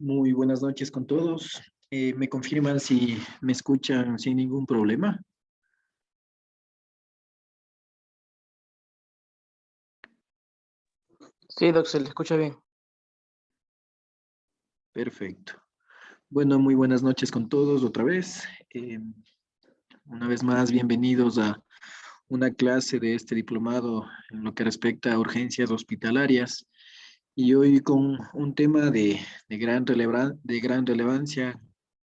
Muy buenas noches con todos. ¿Me confirman si me escuchan sin ningún problema? Sí, Doc, se le escucha bien. Perfecto. Bueno, muy buenas noches con todos otra vez. Una vez más, bienvenidos a una clase de este diplomado en lo que respecta a urgencias hospitalarias. Y hoy con un tema de gran relevancia,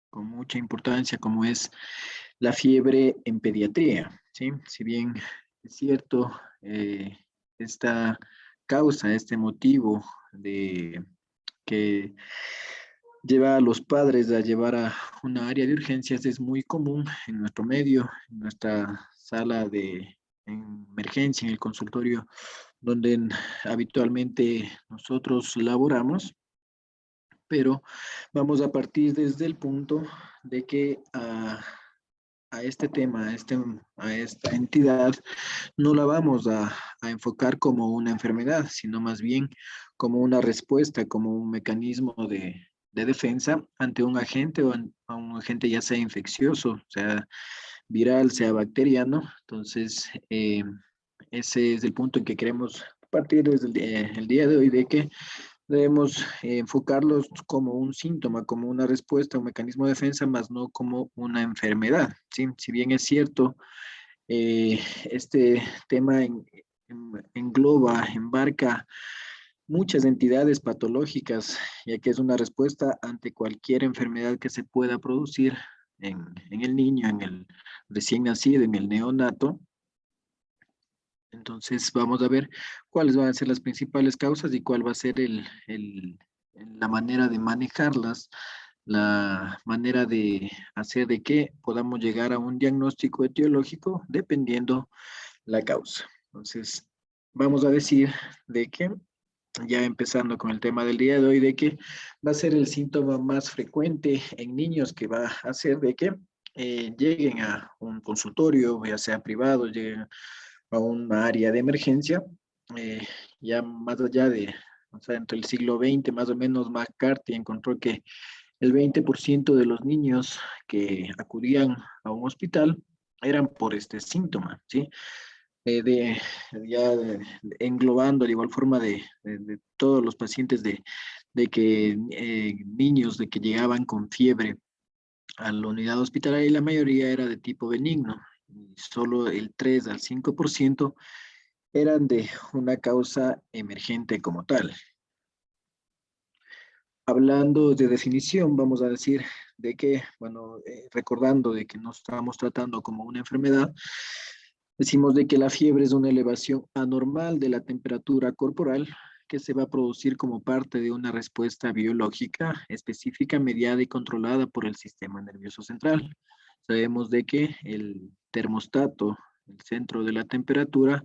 con mucha importancia, como es la fiebre en pediatría, ¿sí? Si bien es cierto, esta causa, este motivo de que lleva a los padres a llevar a una área de urgencias es muy común en nuestro medio, en nuestra sala de emergencia, en el consultorio donde habitualmente nosotros laboramos, pero vamos a partir desde el punto de que a este tema, a esta entidad, no la vamos a enfocar como una enfermedad, sino más bien como una respuesta, como un mecanismo de defensa ante un agente a un agente ya sea infeccioso, sea viral, sea bacteriano. Entonces, ese es el punto en que queremos partir desde el día de hoy, de que debemos enfocarlos como un síntoma, como una respuesta, un mecanismo de defensa, más no como una enfermedad, ¿sí? Si bien es cierto, este tema engloba, embarca muchas entidades patológicas, ya que es una respuesta ante cualquier enfermedad que se pueda producir en el niño, en el recién nacido, en el neonato. Entonces vamos a ver cuáles van a ser las principales causas y cuál va a ser la manera de manejarlas, la manera de hacer de que podamos llegar a un diagnóstico etiológico dependiendo la causa. Entonces, vamos a decir de que, ya empezando con el tema del día de hoy, de que va a ser el síntoma más frecuente en niños, que va a hacer de que lleguen a un consultorio, ya sea privado, lleguen a un área de emergencia, eh, ya más allá de, o sea, entre el siglo XX, más o menos, McCarthy encontró que el 20% de los niños que acudían a un hospital eran por este síntoma, ¿sí? De, englobando de igual forma de todos los pacientes de que niños de que llegaban con fiebre a la unidad hospitalaria, y la mayoría era de tipo benigno, y solo el 3 al 5% eran de una causa emergente como tal. Hablando de definición, vamos a decir de que, bueno, recordando de que no estamos tratando como una enfermedad, decimos de que la fiebre es una elevación anormal de la temperatura corporal que se va a producir como parte de una respuesta biológica específica, mediada y controlada por el sistema nervioso central. Sabemos de que el termostato, el centro de la temperatura,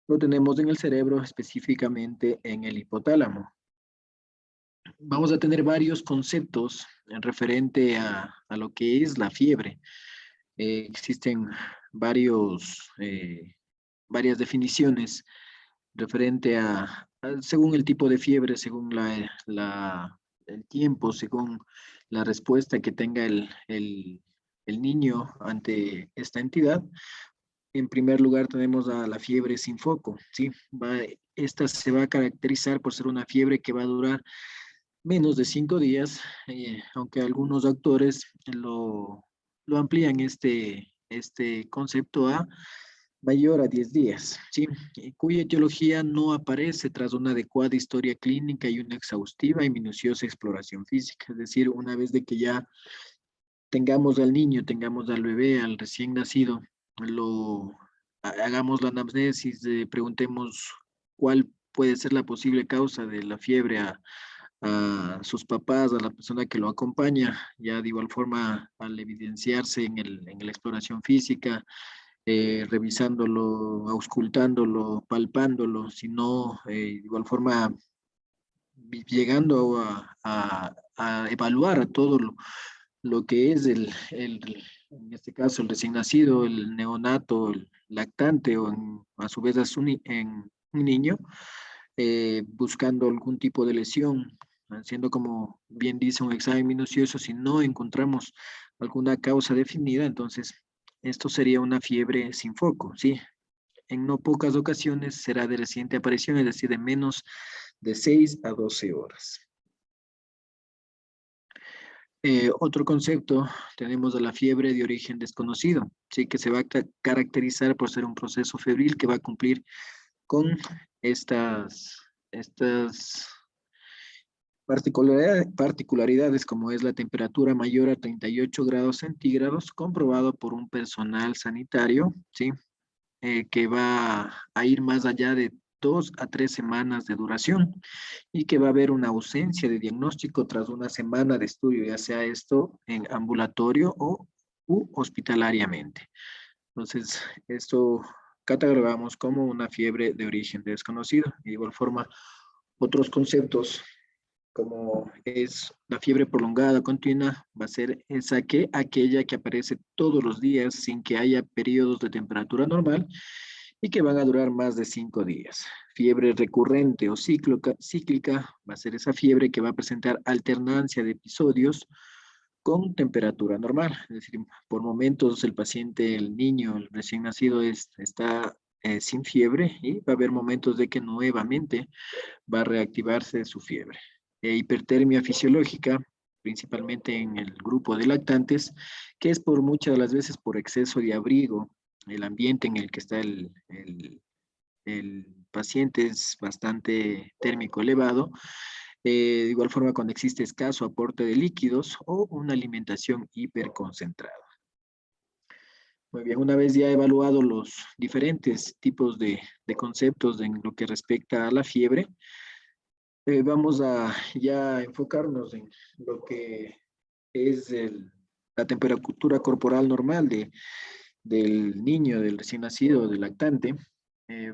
lo tenemos en el cerebro, específicamente en el hipotálamo. Vamos a tener varios conceptos en referente a lo que es la fiebre. Existen varios, varias definiciones referente según el tipo de fiebre, según el tiempo, según la respuesta que tenga el niño ante esta entidad. En primer lugar tenemos a la fiebre sin foco, ¿sí? Esta se va a caracterizar por ser una fiebre que va a durar menos de 5 días, aunque algunos autores lo amplían este concepto a mayor a 10 días, ¿sí? Cuya etiología no aparece tras una adecuada historia clínica y una exhaustiva y minuciosa exploración física. Es decir, una vez de que ya tengamos al niño, tengamos al bebé, al recién nacido, hagamos la anamnesis, preguntemos cuál puede ser la posible causa de la fiebre a sus papás, a la persona que lo acompaña, ya de igual forma al evidenciarse en la exploración física, revisándolo, auscultándolo, palpándolo, sino de igual forma llegando a evaluar a todo lo que es en este caso, el recién nacido, el neonato, el lactante, o a su vez en un niño, buscando algún tipo de lesión haciendo como bien dice un examen minucioso, si no encontramos alguna causa definida, entonces esto sería una fiebre sin foco, ¿sí? En no pocas ocasiones será de reciente aparición, es decir, de menos de 6 a 12 horas. Otro concepto, tenemos a la fiebre de origen desconocido, ¿sí? Que se va a caracterizar por ser un proceso febril que va a cumplir con estas particularidades como es la temperatura mayor a 38 grados centígrados, comprobado por un personal sanitario, ¿sí? Que va a ir más allá de 2 a 3 semanas de duración y que va a haber una ausencia de diagnóstico tras una semana de estudio, ya sea esto en ambulatorio o u hospitalariamente. Entonces, esto catalogamos como una fiebre de origen desconocido. De igual forma, otros conceptos como es la fiebre prolongada continua, va a ser aquella que aparece todos los días sin que haya periodos de temperatura normal y que van a durar más de 5 días. Fiebre recurrente o cíclica va a ser esa fiebre que va a presentar alternancia de episodios con temperatura normal. Es decir, por momentos el paciente, el niño, el recién nacido está sin fiebre y va a haber momentos de que nuevamente va a reactivarse su fiebre. Hipertermia fisiológica, principalmente en el grupo de lactantes, que es por muchas de las veces por exceso de abrigo, el ambiente en el que está el paciente es bastante térmico elevado. De igual forma, cuando existe escaso aporte de líquidos o una alimentación hiperconcentrada. Muy bien, una vez ya evaluado los diferentes tipos de conceptos en lo que respecta a la fiebre, vamos a ya enfocarnos en lo que es la temperatura corporal normal del niño, del recién nacido, del lactante.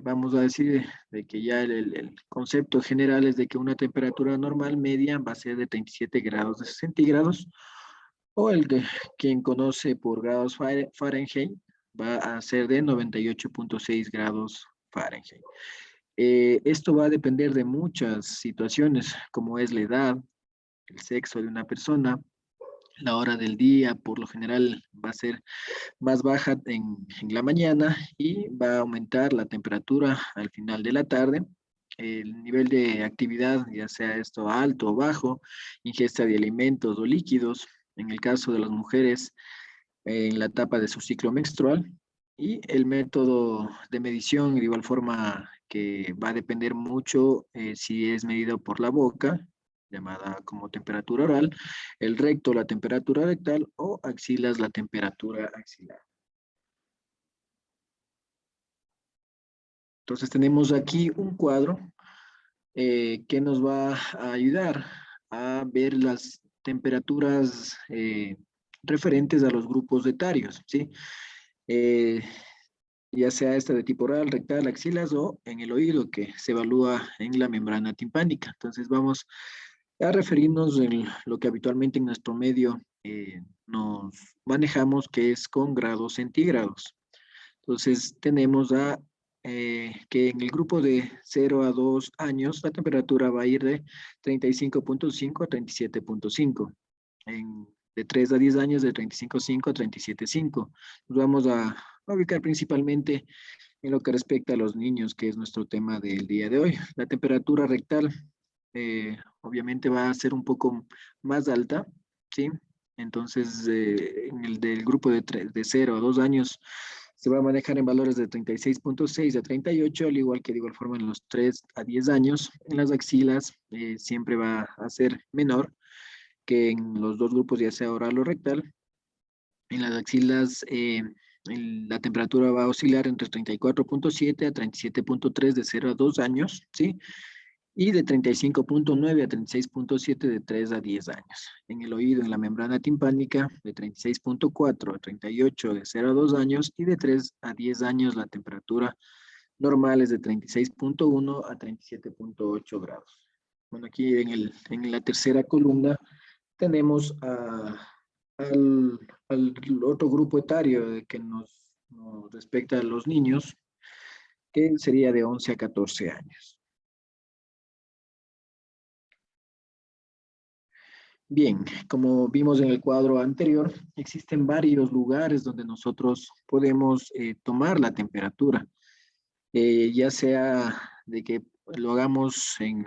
Vamos a decir de que ya el concepto general es de que una temperatura normal media va a ser de 37 grados de centígrados o quien conoce por grados Fahrenheit va a ser de 98,6 grados Fahrenheit. Esto va a depender de muchas situaciones, como es la edad, el sexo de una persona, la hora del día, por lo general va a ser más baja en la mañana y va a aumentar la temperatura al final de la tarde. El nivel de actividad, ya sea esto alto o bajo, ingesta de alimentos o líquidos, en el caso de las mujeres, en la etapa de su ciclo menstrual, y el método de medición, de igual forma que va a depender mucho si es medido por la boca, llamada como temperatura oral, el recto, la temperatura rectal, o axilas, la temperatura axilar. Entonces tenemos aquí un cuadro que nos va a ayudar a ver las temperaturas referentes a los grupos etarios, ¿sí? Eh, ya sea esta de tipo oral, rectal, axilas o en el oído, que se evalúa en la membrana timpánica. Entonces vamos a referirnos en lo que habitualmente en nuestro medio nos manejamos, que es con grados centígrados. Entonces tenemos que en el grupo de 0 a 2 años la temperatura va a ir de 35,5 a 37,5. De 3 a 10 años de 35,5 a 37,5. Nos vamos a ubicar principalmente en lo que respecta a los niños, que es nuestro tema del día de hoy. La temperatura rectal obviamente va a ser un poco más alta, ¿sí? Entonces, en el del grupo de 0 a 2 años se va a manejar en valores de 36,6 a 38, al igual que de igual forma en los 3 a 10 años. En las axilas siempre va a ser menor que en los dos grupos, ya sea oral o rectal. En las axilas la temperatura va a oscilar entre 34,7 a 37,3 de 0 a 2 años, ¿sí? Y de 35,9 a 36,7 de 3 a 10 años. En el oído, en la membrana timpánica, de 36,4 a 38 de 0 a 2 años y de 3 a 10 años la temperatura normal es de 36,1 a 37,8 grados. Bueno, aquí en la tercera columna tenemos al otro grupo etario que nos respecta a los niños, que sería de 11 a 14 años. Bien, como vimos en el cuadro anterior, existen varios lugares donde nosotros podemos tomar la temperatura, ya sea de que lo hagamos en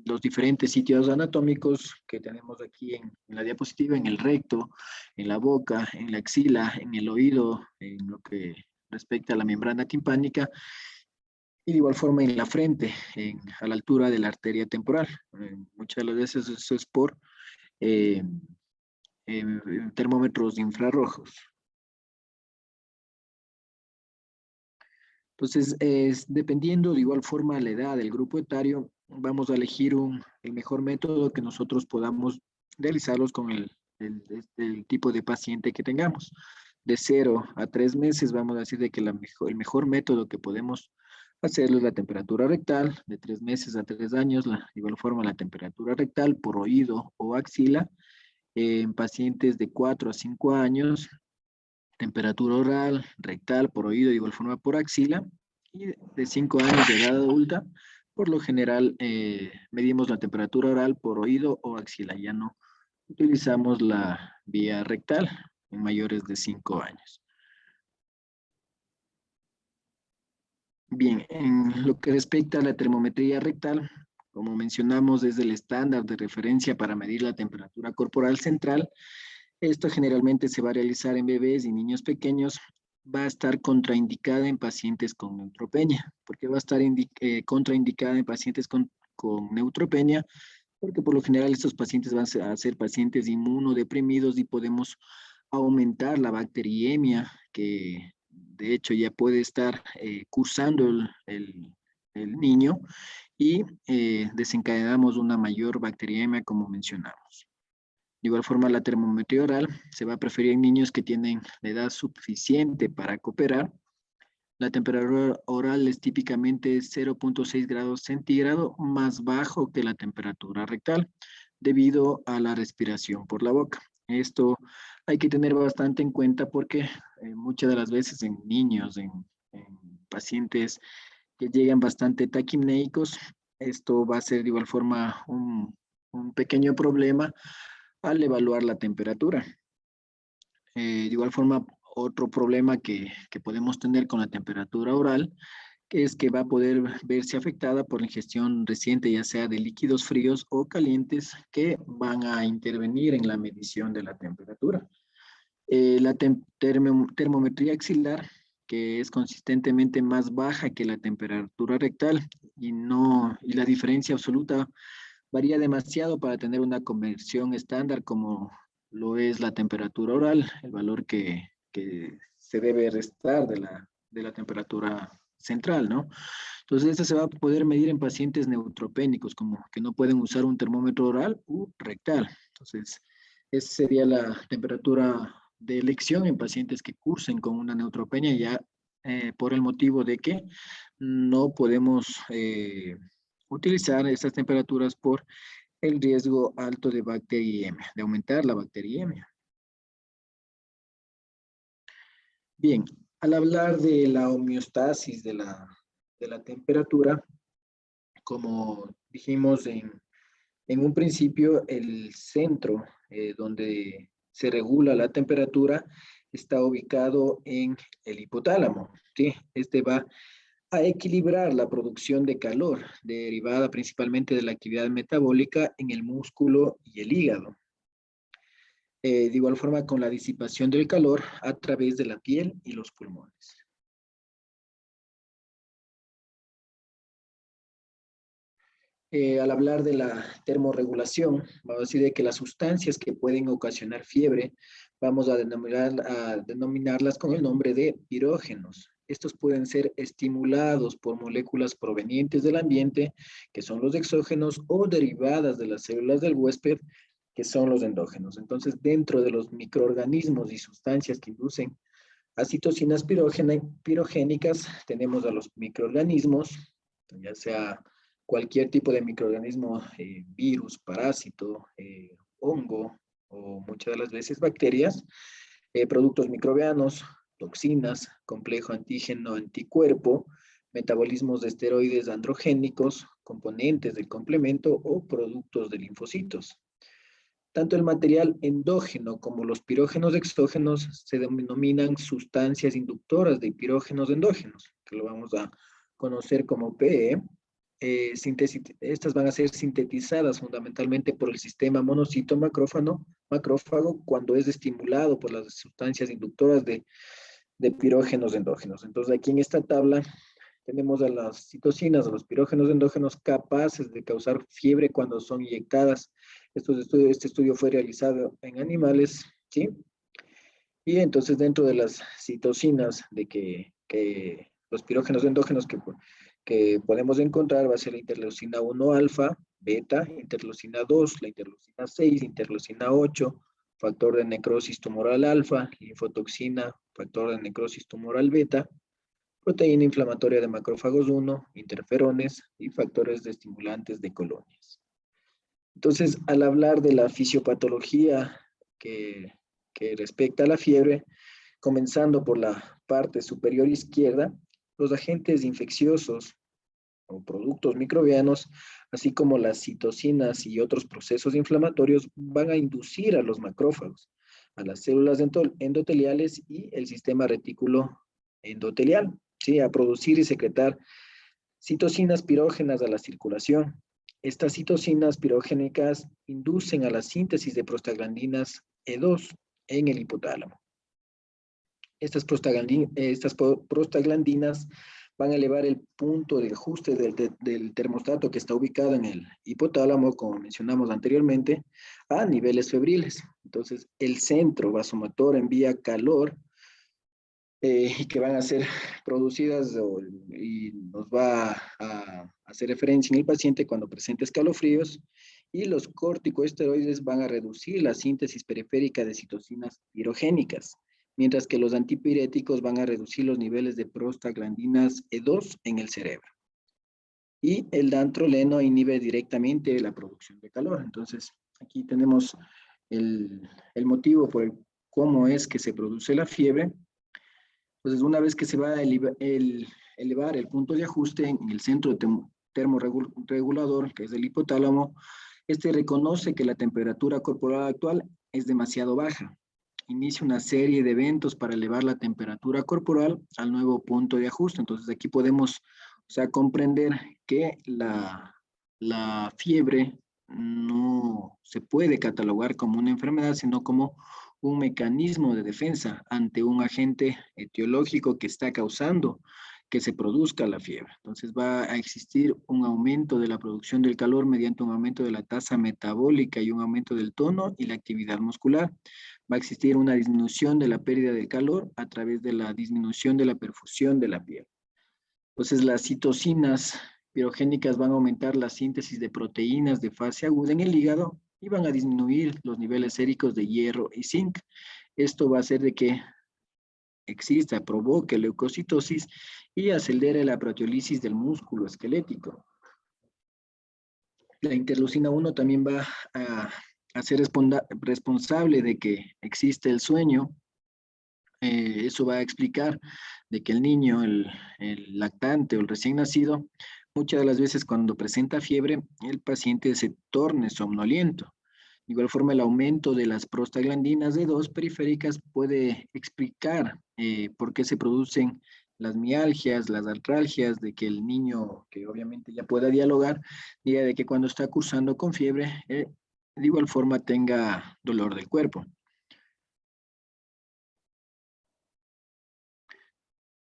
los diferentes sitios anatómicos que tenemos aquí en la diapositiva, en el recto, en la boca, en la axila, en el oído, en lo que respecta a la membrana timpánica, y de igual forma en la frente, a la altura de la arteria temporal. Muchas de las veces eso es por eh, termómetros infrarrojos. Entonces, dependiendo de igual forma la edad del grupo etario, vamos a elegir el mejor método que nosotros podamos realizarlos con el tipo de paciente que tengamos. De 0 a 3 meses, vamos a decir de que el mejor método que podemos hacerlo es la temperatura rectal. De 3 meses a 3 años, de igual forma la temperatura rectal por oído o axila. En pacientes de 4 a 5 años, temperatura oral, rectal, por oído, de igual forma por axila. Y de 5 años de edad adulta, por lo general medimos la temperatura oral por oído o axila. Ya no utilizamos la vía rectal en mayores de 5 años. Bien, en lo que respecta a la termometría rectal, como mencionamos, es el estándar de referencia para medir la temperatura corporal central. Esto generalmente se va a realizar en bebés y niños pequeños. Va a estar contraindicada en pacientes con neutropenia. ¿Por qué va a estar contraindicada en pacientes con neutropenia? Porque por lo general estos pacientes van a ser pacientes inmunodeprimidos y podemos aumentar la bacteriemia, que de hecho ya puede estar cursando el niño, y desencadenamos una mayor bacteriemia, como mencionamos. De igual forma, la termometría oral se va a preferir en niños que tienen la edad suficiente para cooperar. La temperatura oral es típicamente 0,6 grados centígrados, más bajo que la temperatura rectal, debido a la respiración por la boca. Esto hay que tener bastante en cuenta porque muchas de las veces en niños, en pacientes que llegan bastante taquimnéicos, esto va a ser de igual forma un pequeño problema al evaluar la temperatura. De igual forma, otro problema que podemos tener con la temperatura oral, que es que va a poder verse afectada por la ingestión reciente, ya sea de líquidos fríos o calientes, que van a intervenir en la medición de la temperatura. La termometría axilar, que es consistentemente más baja que la temperatura rectal, y la diferencia absoluta varía demasiado para tener una conversión estándar como lo es la temperatura oral, el valor que se debe restar de la temperatura central, ¿no? Entonces, este se va a poder medir en pacientes neutropénicos, como que no pueden usar un termómetro oral u rectal. Entonces, esa sería la temperatura de elección en pacientes que cursen con una neutropenia, ya por el motivo de que no podemos utilizar estas temperaturas por el riesgo alto de bacteriemia, de aumentar la bacteriemia. Bien, al hablar de la homeostasis de la temperatura, como dijimos en un principio, el centro donde se regula la temperatura está ubicado en el hipotálamo, ¿sí? Este va a equilibrar la producción de calor derivada principalmente de la actividad metabólica en el músculo y el hígado. De igual forma con la disipación del calor a través de la piel y los pulmones. Al hablar de la termorregulación, vamos a decir de que las sustancias que pueden ocasionar fiebre, vamos a denominarlas con el nombre de pirógenos. Estos pueden ser estimulados por moléculas provenientes del ambiente, que son los exógenos, o derivadas de las células del huésped, que son los endógenos. Entonces, dentro de los microorganismos y sustancias que inducen a citocinas pirogénicas, tenemos a los microorganismos, ya sea cualquier tipo de microorganismo, virus, parásito, hongo o muchas de las veces bacterias, productos microbianos, toxinas, complejo antígeno-anticuerpo, metabolismos de esteroides androgénicos, componentes del complemento o productos de linfocitos. Tanto el material endógeno como los pirógenos exógenos se denominan sustancias inductoras de pirógenos endógenos, que lo vamos a conocer como PE. Estas van a ser sintetizadas fundamentalmente por el sistema monocito macrófago cuando es estimulado por las sustancias inductoras de pirógenos endógenos. Entonces aquí en esta tabla tenemos a las citocinas, a los pirógenos endógenos capaces de causar fiebre cuando son inyectadas. Este estudio fue realizado en animales, ¿sí? Y entonces dentro de las citocinas que los pirógenos endógenos que podemos encontrar va a ser la interleucina 1 alfa, beta, interleucina 2, la interleucina 6, interleucina 8, factor de necrosis tumoral alfa, linfotoxina, factor de necrosis tumoral beta, proteína inflamatoria de macrófagos 1, interferones y factores de estimulantes de colonias. Entonces, al hablar de la fisiopatología que, que respecta a la fiebre, comenzando por la parte superior izquierda, los agentes infecciosos o productos microbianos, así como las citocinas y otros procesos inflamatorios, van a inducir a los macrófagos, a las células endoteliales y el sistema retículo endotelial, ¿sí? A producir y secretar citocinas pirógenas a la circulación. Estas citocinas pirogénicas inducen a la síntesis de prostaglandinas E2 en el hipotálamo. Estas prostaglandinas van a elevar el punto de ajuste del termostato que está ubicado en el hipotálamo, como mencionamos anteriormente, a niveles febriles. Entonces, el centro vasomotor envía calor y que van a ser producidas y nos va a hacer referencia en el paciente cuando presenta escalofríos, y los corticosteroides van a reducir la síntesis periférica de citocinas pirogénicas, mientras que los antipiréticos van a reducir los niveles de prostaglandinas E2 en el cerebro. Y el dantroleno inhibe directamente la producción de calor. Entonces, aquí tenemos el motivo por el cómo es que se produce la fiebre. Entonces, una vez que se va a elevar el punto de ajuste en el centro termorregulador, que es el hipotálamo, este reconoce que la temperatura corporal actual es demasiado baja. Inicia una serie de eventos para elevar la temperatura corporal al nuevo punto de ajuste. Entonces, aquí podemos, comprender que la fiebre no se puede catalogar como una enfermedad, sino como un mecanismo de defensa ante un agente etiológico que está causando que se produzca la fiebre. Entonces va a existir un aumento de la producción del calor mediante un aumento de la tasa metabólica y un aumento del tono y la actividad muscular. Va a existir una disminución de la pérdida de calor a través de la disminución de la perfusión de la piel. Entonces las citocinas pirogénicas van a aumentar la síntesis de proteínas de fase aguda en el hígado y van a disminuir los niveles séricos de hierro y zinc. Esto va a hacer de que provoque leucocitosis y acelere la proteólisis del músculo esquelético. La interleucina 1 también va a ser responsable de que existe el sueño. Eso va a explicar de que el niño, el lactante o el recién nacido, muchas de las veces cuando presenta fiebre, el paciente se torne somnoliento. De igual forma, el aumento de las prostaglandinas D2 periféricas puede explicar por qué se producen las mialgias, las artralgias, de que el niño, que obviamente ya pueda dialogar, diga de que cuando está cursando con fiebre, de igual forma tenga dolor del cuerpo.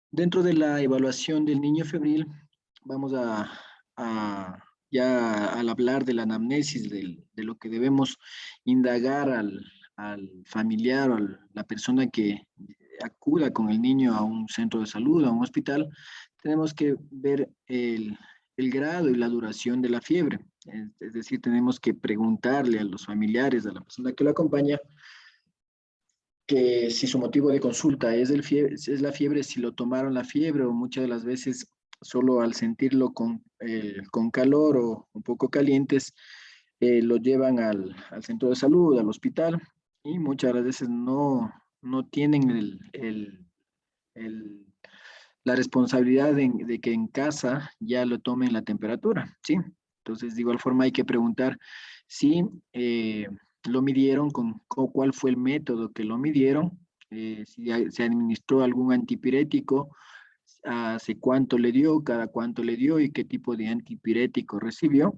Dentro de la evaluación del niño febril, vamos ya al hablar de la anamnesis, de lo que debemos indagar al familiar o a la persona que acuda con el niño a un centro de salud, a un hospital, tenemos que ver el grado y la duración de la fiebre. Es decir, tenemos que preguntarle a los familiares, a la persona que lo acompaña, que si su motivo de consulta es la fiebre, si lo tomaron la fiebre o muchas de las veces solo al sentirlo con calor o un poco calientes, lo llevan al centro de salud, al hospital, y muchas de las veces no tienen la responsabilidad de que en casa ya lo tomen la temperatura, ¿sí? Entonces, de igual forma hay que preguntar si lo midieron, cuál fue el método que lo midieron, si se administró algún antipirético, hace cuánto le dio, cada cuánto le dio y qué tipo de antipirético recibió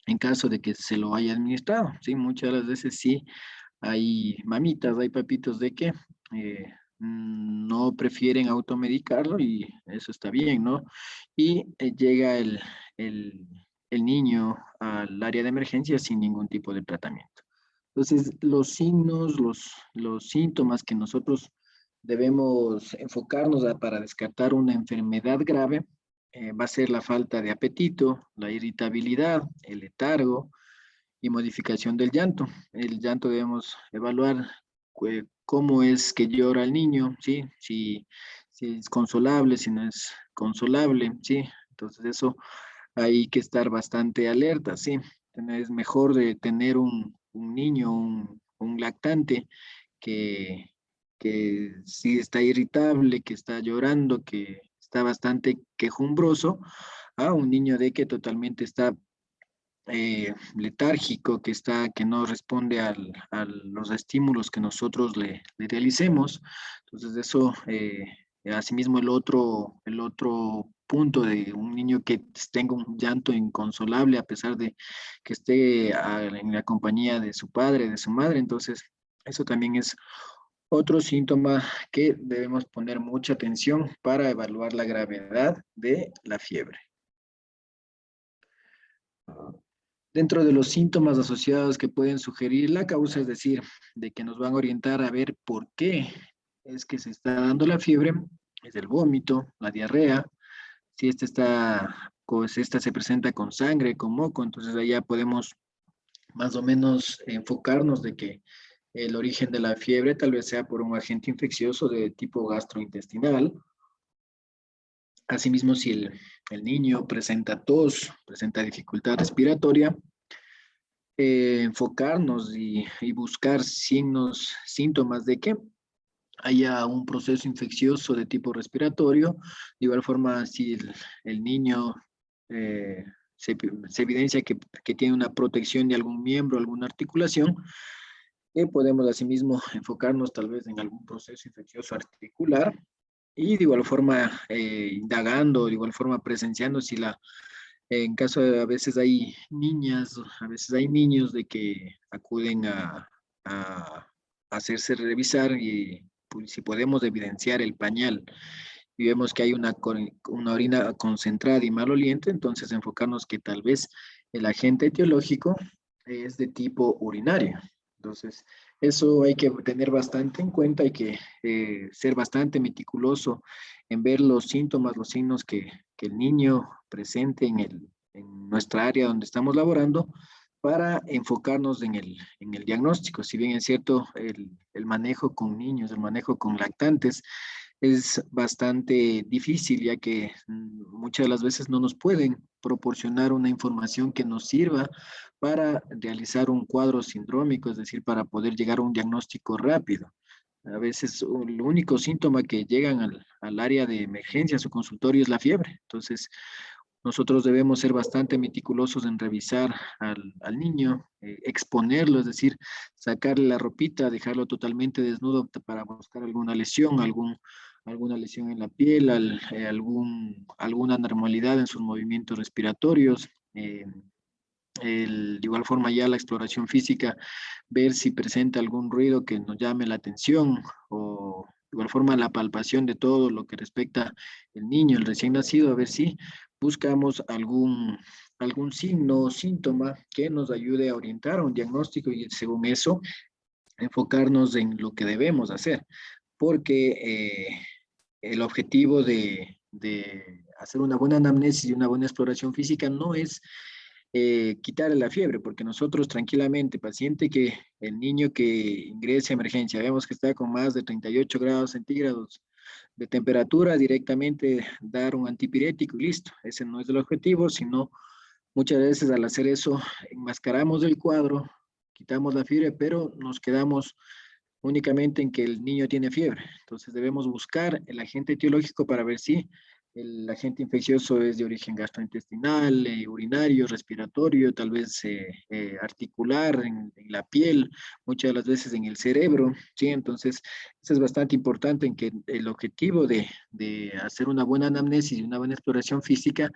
en caso de que se lo haya administrado. Sí, muchas de las veces sí hay mamitas, hay papitos de que no prefieren automedicarlo y eso está bien, ¿no? Y llega el, el niño al área de emergencia sin ningún tipo de tratamiento. Entonces, los signos, los síntomas que nosotros debemos enfocarnos para descartar una enfermedad grave va a ser la falta de apetito, la irritabilidad, el letargo, y modificación del llanto. El llanto debemos evaluar cómo es que llora el niño, ¿sí? Si es consolable, si no es consolable, ¿sí? Entonces eso hay que estar bastante alerta, ¿sí? Es mejor de tener un niño, un lactante que, que sí está irritable, que está llorando, que está bastante quejumbroso, a un niño de que totalmente está letárgico, que no responde a los estímulos que nosotros le realicemos. Entonces, eso, asimismo, el otro punto de un niño que tenga un llanto inconsolable a pesar de que esté en la compañía de su padre, de su madre. Entonces, eso también es otro síntoma que debemos poner mucha atención para evaluar la gravedad de la fiebre. Dentro de los síntomas asociados que pueden sugerir la causa, es decir, de que nos van a orientar a ver por qué es que se está dando la fiebre, es el vómito, la diarrea, si esta se presenta con sangre, con moco, entonces allá podemos más o menos enfocarnos de que el origen de la fiebre tal vez sea por un agente infeccioso de tipo gastrointestinal. Asimismo, si el niño presenta tos, presenta dificultad respiratoria, enfocarnos y buscar signos, síntomas de que haya un proceso infeccioso de tipo respiratorio. De igual forma, si el niño eh, se evidencia que tiene una protección de algún miembro, alguna articulación, podemos asimismo enfocarnos tal vez en algún proceso infeccioso articular y de igual forma indagando, de igual forma presenciando si en caso de a veces hay niñas, a veces hay niños de que acuden a hacerse revisar y pues, si podemos evidenciar el pañal y vemos que hay una orina concentrada y maloliente, entonces enfocarnos que tal vez el agente etiológico es de tipo urinario. Entonces, eso hay que tener bastante en cuenta, hay que ser bastante meticuloso en ver los síntomas, los signos que el niño presente en nuestra área donde estamos laborando para enfocarnos en el diagnóstico. Si bien es cierto, el manejo con niños, el manejo con lactantes es bastante difícil, ya que muchas de las veces no nos pueden proporcionar una información que nos sirva para realizar un cuadro sindrómico, es decir, para poder llegar a un diagnóstico rápido. A veces el único síntoma que llegan al área de emergencia, a su consultorio, es la fiebre. Entonces, nosotros debemos ser bastante meticulosos en revisar al niño, exponerlo, es decir, sacarle la ropita, dejarlo totalmente desnudo para buscar alguna lesión, alguna lesión en la piel, alguna anormalidad en sus movimientos respiratorios. De igual forma ya la exploración física, ver si presenta algún ruido que nos llame la atención o de igual forma la palpación de todo lo que respecta el niño, el recién nacido, a ver si buscamos algún signo o síntoma que nos ayude a orientar a un diagnóstico y según eso enfocarnos en lo que debemos hacer, porque el objetivo de hacer una buena anamnesis y una buena exploración física no es quitarle la fiebre, porque nosotros tranquilamente, paciente el niño que ingrese a emergencia, vemos que está con más de 38 grados centígrados de temperatura, directamente dar un antipirético y listo. Ese no es el objetivo, sino muchas veces al hacer eso enmascaramos el cuadro, quitamos la fiebre, pero nos quedamos únicamente en que el niño tiene fiebre. Entonces debemos buscar el agente etiológico para ver si El agente infeccioso es de origen gastrointestinal, urinario, respiratorio, tal vez articular en la piel, muchas de las veces en el cerebro, ¿sí? Entonces, eso es bastante importante en que el objetivo de hacer una buena anamnesis y una buena exploración física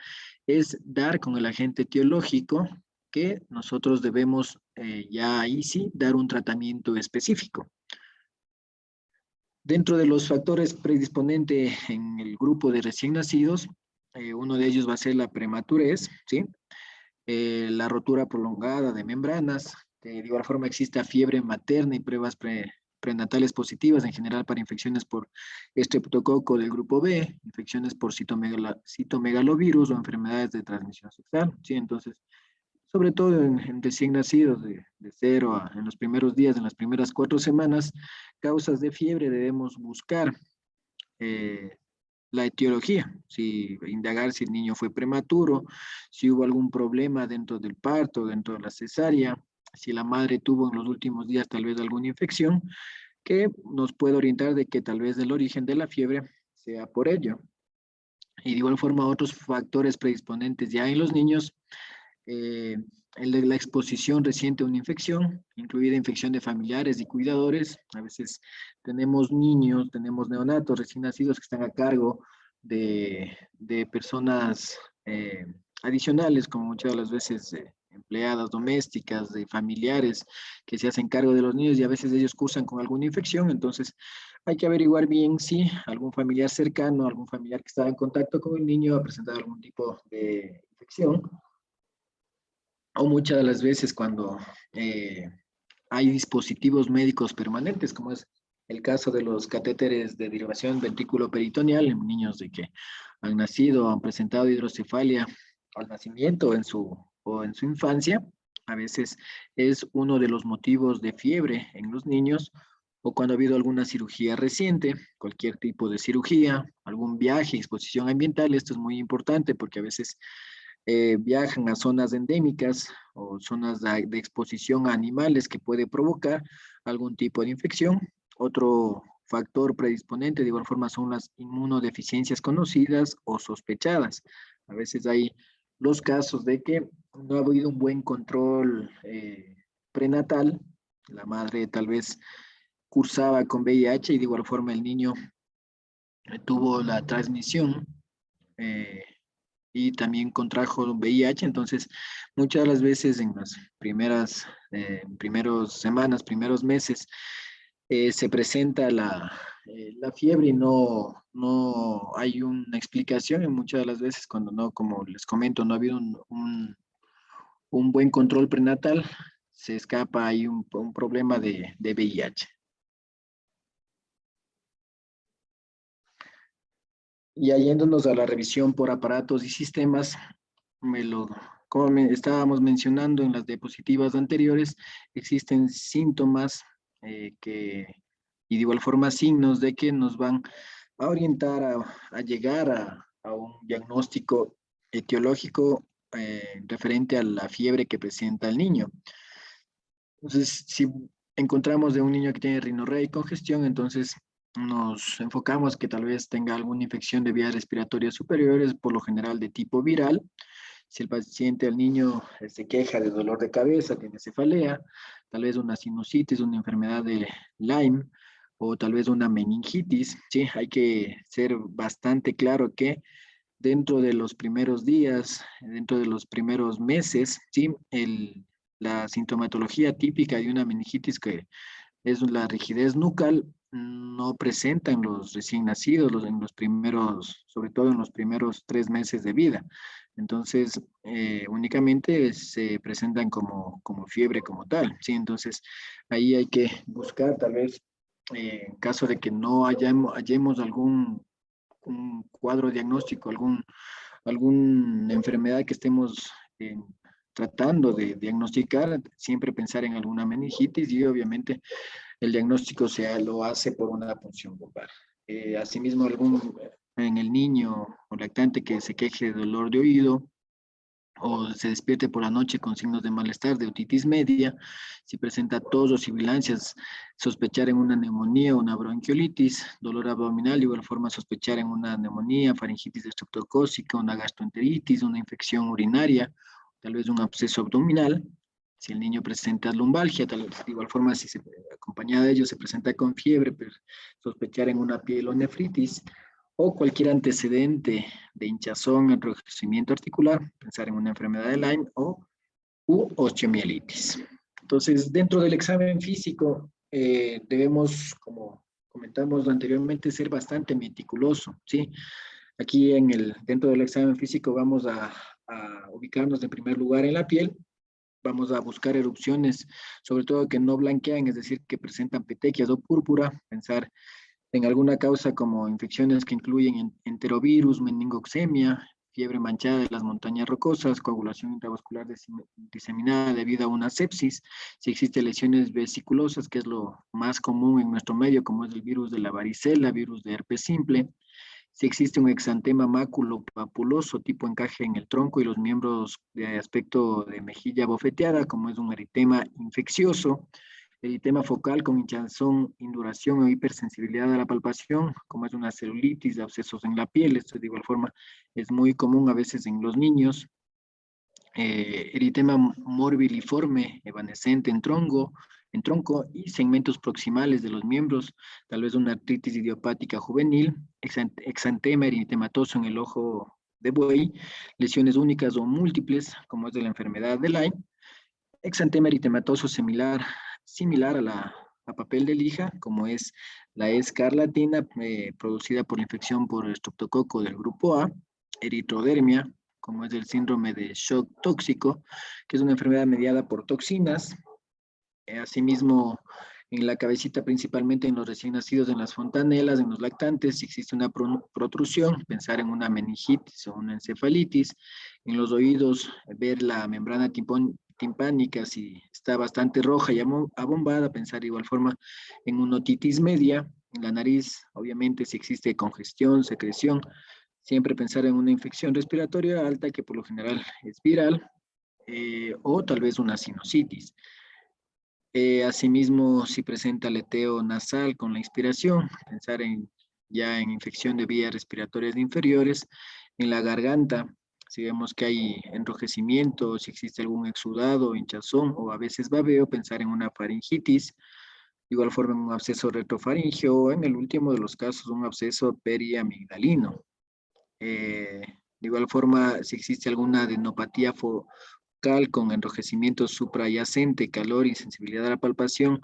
es dar con el agente etiológico que nosotros debemos ya ahí sí dar un tratamiento específico. Dentro de los factores predisponentes en el grupo de recién nacidos, uno de ellos va a ser la prematurez, ¿sí? La rotura prolongada de membranas. De igual forma existe fiebre materna y pruebas prenatales positivas en general para infecciones por estreptococo del grupo B, infecciones por citomegalovirus o enfermedades de transmisión sexual, ¿sí? Entonces, sobre todo en recién nacidos de 0 a en los primeros días, en las primeras 4 semanas, causas de fiebre debemos buscar eh, la etiología, si indagar si el niño fue prematuro, si hubo algún problema dentro del parto, dentro de la cesárea, si la madre tuvo en los últimos días tal vez alguna infección, que nos puede orientar de que tal vez el origen de la fiebre sea por ello. Y de igual forma otros factores predisponentes ya en los niños, eh, el de la exposición reciente a una infección, incluida infección de familiares y cuidadores. A veces tenemos niños, tenemos neonatos recién nacidos que están a cargo de personas adicionales, como muchas de las veces empleadas domésticas, de familiares que se hacen cargo de los niños y a veces ellos cursan con alguna infección. Entonces hay que averiguar bien si algún familiar cercano, algún familiar que estaba en contacto con el niño ha presentado algún tipo de infección, o muchas de las veces cuando eh, hay dispositivos médicos permanentes, como es el caso de los catéteres de derivación ventrículo-peritoneal en niños de que han nacido, han presentado hidrocefalia al nacimiento o en su infancia, a veces es uno de los motivos de fiebre en los niños, o cuando ha habido alguna cirugía reciente, cualquier tipo de cirugía, algún viaje, exposición ambiental. Esto es muy importante porque a veces viajan a zonas endémicas o zonas de exposición a animales que puede provocar algún tipo de infección. Otro factor predisponente de igual forma son las inmunodeficiencias conocidas o sospechadas. A veces hay los casos de que no ha habido un buen control prenatal, la madre tal vez cursaba con VIH y de igual forma el niño tuvo la transmisión eh, y también contrajo VIH. Entonces, muchas de las veces en las primeros semanas, primeros meses, se presenta la fiebre y no hay una explicación, y muchas de las veces cuando no, como les comento, no ha habido un buen control prenatal, se escapa ahí un problema de VIH. Y yéndonos a la revisión por aparatos y sistemas, como estábamos mencionando en las diapositivas anteriores, existen síntomas y de igual forma signos de que nos van a orientar a llegar a un diagnóstico etiológico referente a la fiebre que presenta el niño. Entonces, si encontramos de un niño que tiene rinorrea y congestión, entonces nos enfocamos que tal vez tenga alguna infección de vías respiratorias superiores, por lo general de tipo viral. Si el paciente, el niño, se queja de dolor de cabeza, tiene cefalea, tal vez una sinusitis, una enfermedad de Lyme, o tal vez una meningitis, sí, hay que ser bastante claro que dentro de los primeros días, dentro de los primeros meses, ¿sí? La sintomatología típica de una meningitis, que es la rigidez nucal, no presenta en los recién nacidos, en los primeros, sobre todo en los primeros 3 meses de vida. Entonces, únicamente se presentan como fiebre como tal, ¿sí? Entonces, ahí hay que buscar tal vez, en caso de que no hallemos algún un cuadro diagnóstico, alguna enfermedad que estemos tratando de diagnosticar, siempre pensar en alguna meningitis, y obviamente el diagnóstico lo hace por una punción lumbar. Asimismo, en el niño o lactante que se queje de dolor de oído, o se despierte por la noche con signos de malestar, de otitis media, si presenta tos o sibilancias, sospechar en una neumonía, una bronquiolitis, dolor abdominal, de igual forma sospechar en una neumonía, faringitis estreptocócica, una gastroenteritis, una infección urinaria, tal vez un absceso abdominal. Si el niño presenta lumbalgia, tal vez de igual forma si se, acompañada de ello se presenta con fiebre, pero sospechar en una pielonefritis, o cualquier antecedente de hinchazón, enrojecimiento articular, pensar en una enfermedad de Lyme o osteomielitis. Entonces, dentro del examen físico, debemos, como comentamos anteriormente, ser bastante meticuloso, ¿sí? Aquí dentro del examen físico vamos a ubicarnos en primer lugar en la piel, vamos a buscar erupciones, sobre todo que no blanquean, es decir, que presentan petequias o púrpura, pensar en alguna causa como infecciones que incluyen enterovirus, meningoxemia, fiebre manchada de las montañas rocosas, coagulación intravascular diseminada debido a una sepsis, si existen lesiones vesiculosas, que es lo más común en nuestro medio, como es el virus de la varicela, virus de herpes simple, si existe un exantema maculopapuloso tipo encaje en el tronco y los miembros de aspecto de mejilla bofeteada, como es un eritema infeccioso, eritema focal con hinchazón, induración o hipersensibilidad a la palpación, como es una celulitis, abscesos en la piel, esto de igual forma es muy común a veces en los niños, eritema morbiliforme, evanescente en tronco y segmentos proximales de los miembros, tal vez una artritis idiopática juvenil, exantema eritematoso en el ojo de buey, lesiones únicas o múltiples, como es de la enfermedad de Lyme, exantema eritematoso similar a papel de lija, como es la escarlatina, producida por la infección por estreptococo del grupo A, eritrodermia, como es el síndrome de shock tóxico, que es una enfermedad mediada por toxinas. Asimismo, en la cabecita, principalmente en los recién nacidos, en las fontanelas, en los lactantes, si existe una protrusión, pensar en una meningitis o una encefalitis. En los oídos, ver la membrana timpánica, si está bastante roja y abombada, pensar de igual forma en una otitis media. En la nariz, obviamente, si existe congestión, secreción, siempre pensar en una infección respiratoria alta que por lo general es viral, o tal vez una sinusitis. Asimismo, si presenta aleteo nasal con la inspiración, pensar ya en infección de vías respiratorias inferiores, en la garganta, si vemos que hay enrojecimiento, si existe algún exudado, hinchazón o a veces babeo, pensar en una faringitis, de igual forma en un absceso retrofaringeo o en el último de los casos un absceso periamigdalino. De igual forma, si existe alguna adenopatía focal con enrojecimiento suprayacente, calor y sensibilidad a la palpación,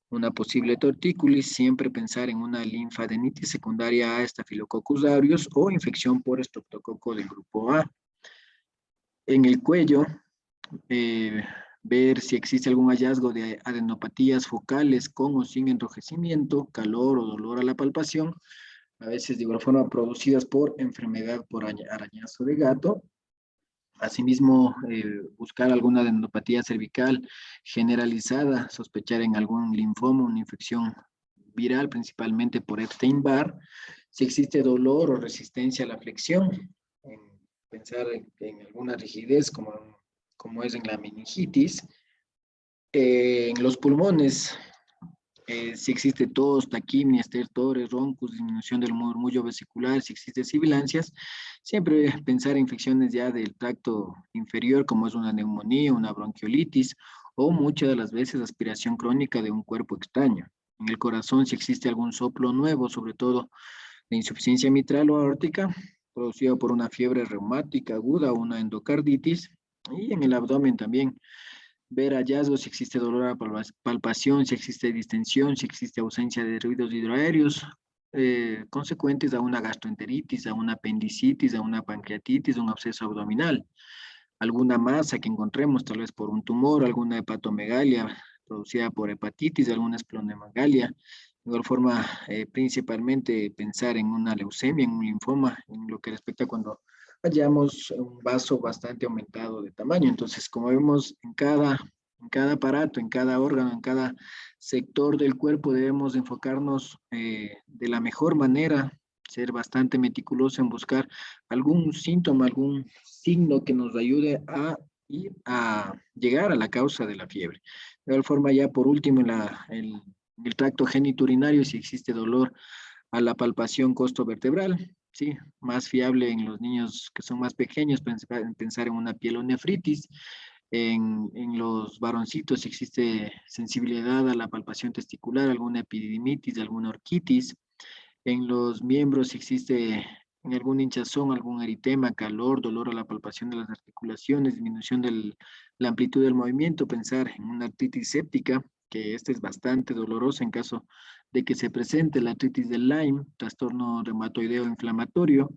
una posible tortícolis, siempre pensar en una linfadenitis secundaria a Staphylococcus aureus o infección por estreptococo del grupo A. En el cuello, eh, ver si existe algún hallazgo de adenopatías focales con o sin enrojecimiento, calor o dolor a la palpación, a veces de igual forma producidas por enfermedad por arañazo de gato. Asimismo, buscar alguna adenopatía cervical generalizada, sospechar en algún linfoma, una infección viral, principalmente por Epstein-Barr. Si existe dolor o resistencia a la flexión, pensar en alguna rigidez como es en la meningitis. En los pulmones, si existe tos, taquimia, estertores, roncus, disminución del murmullo vesicular, si existe sibilancias, siempre pensar en infecciones ya del tracto inferior, como es una neumonía, una bronquiolitis, o muchas de las veces aspiración crónica de un cuerpo extraño. En el corazón, si existe algún soplo nuevo, sobre todo de insuficiencia mitral o aórtica, producido por una fiebre reumática aguda o una endocarditis, y en el abdomen también ver hallazgos, si existe dolor a palpación, si existe distensión, si existe ausencia de ruidos hidroaéreos, consecuentes a una gastroenteritis, a una apendicitis, a una pancreatitis, a un absceso abdominal, alguna masa que encontremos, tal vez por un tumor, alguna hepatomegalia producida por hepatitis, alguna esplenomegalia. De igual forma, principalmente pensar en una leucemia, en un linfoma, en lo que respecta cuando hallamos un vaso bastante aumentado de tamaño. Entonces, como vemos, en cada aparato, en cada órgano, en cada sector del cuerpo debemos enfocarnos de la mejor manera, ser bastante meticuloso en buscar algún síntoma, algún signo que nos ayude a ir a llegar a la causa de la fiebre. De igual forma, ya por último, en el tracto genitourinario, si existe dolor a la palpación costovertebral, ¿sí? Más fiable en los niños que son más pequeños, pensar en una pielonefritis. En los varoncitos si existe sensibilidad a la palpación testicular, alguna epididimitis, alguna orquitis. En los miembros si existe en algún hinchazón, algún eritema, calor, dolor a la palpación de las articulaciones, disminución de la amplitud del movimiento, pensar en una artritis séptica, que esta es bastante dolorosa en caso de que se presente la artritis del Lyme, trastorno reumatoideo inflamatorio,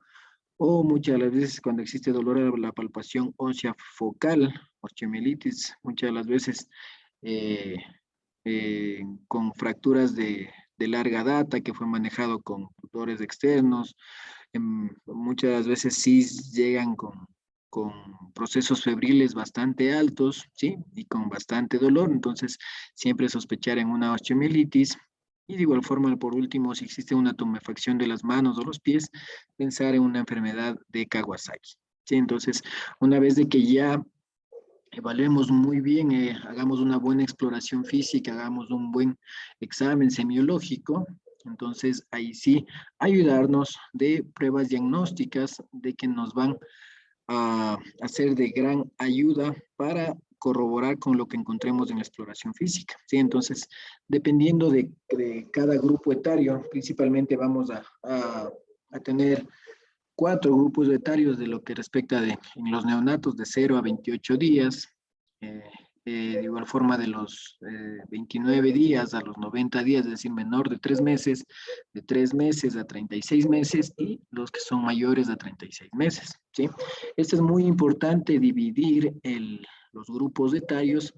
o muchas de las veces cuando existe dolor a la palpación ósea focal, osteomielitis, muchas de las veces eh, con fracturas de larga data que fue manejado con tutores externos, muchas de las veces sí llegan con procesos febriles bastante altos, ¿sí? Y con bastante dolor, entonces siempre sospechar en una osteomielitis. Y de igual forma, por último, si existe una tumefacción de las manos o los pies, pensar en una enfermedad de Kawasaki. ¿Sí? Entonces, una vez de que ya evaluemos muy bien, hagamos una buena exploración física, hagamos un buen examen semiológico, entonces ahí sí ayudarnos de pruebas diagnósticas de que nos van a ser de gran ayuda para corroborar con lo que encontremos en la exploración física. ¿Sí? Entonces, dependiendo de cada grupo etario, principalmente vamos a tener 4 grupos etarios de lo que respecta en los neonatos de 0 a 28 días, eh, de igual forma de los 29 días a los 90 días, es decir, menor de 3 meses, de 3 meses a 36 meses y los que son mayores a 36 meses. ¿Sí? Esto es muy importante dividir los grupos etarios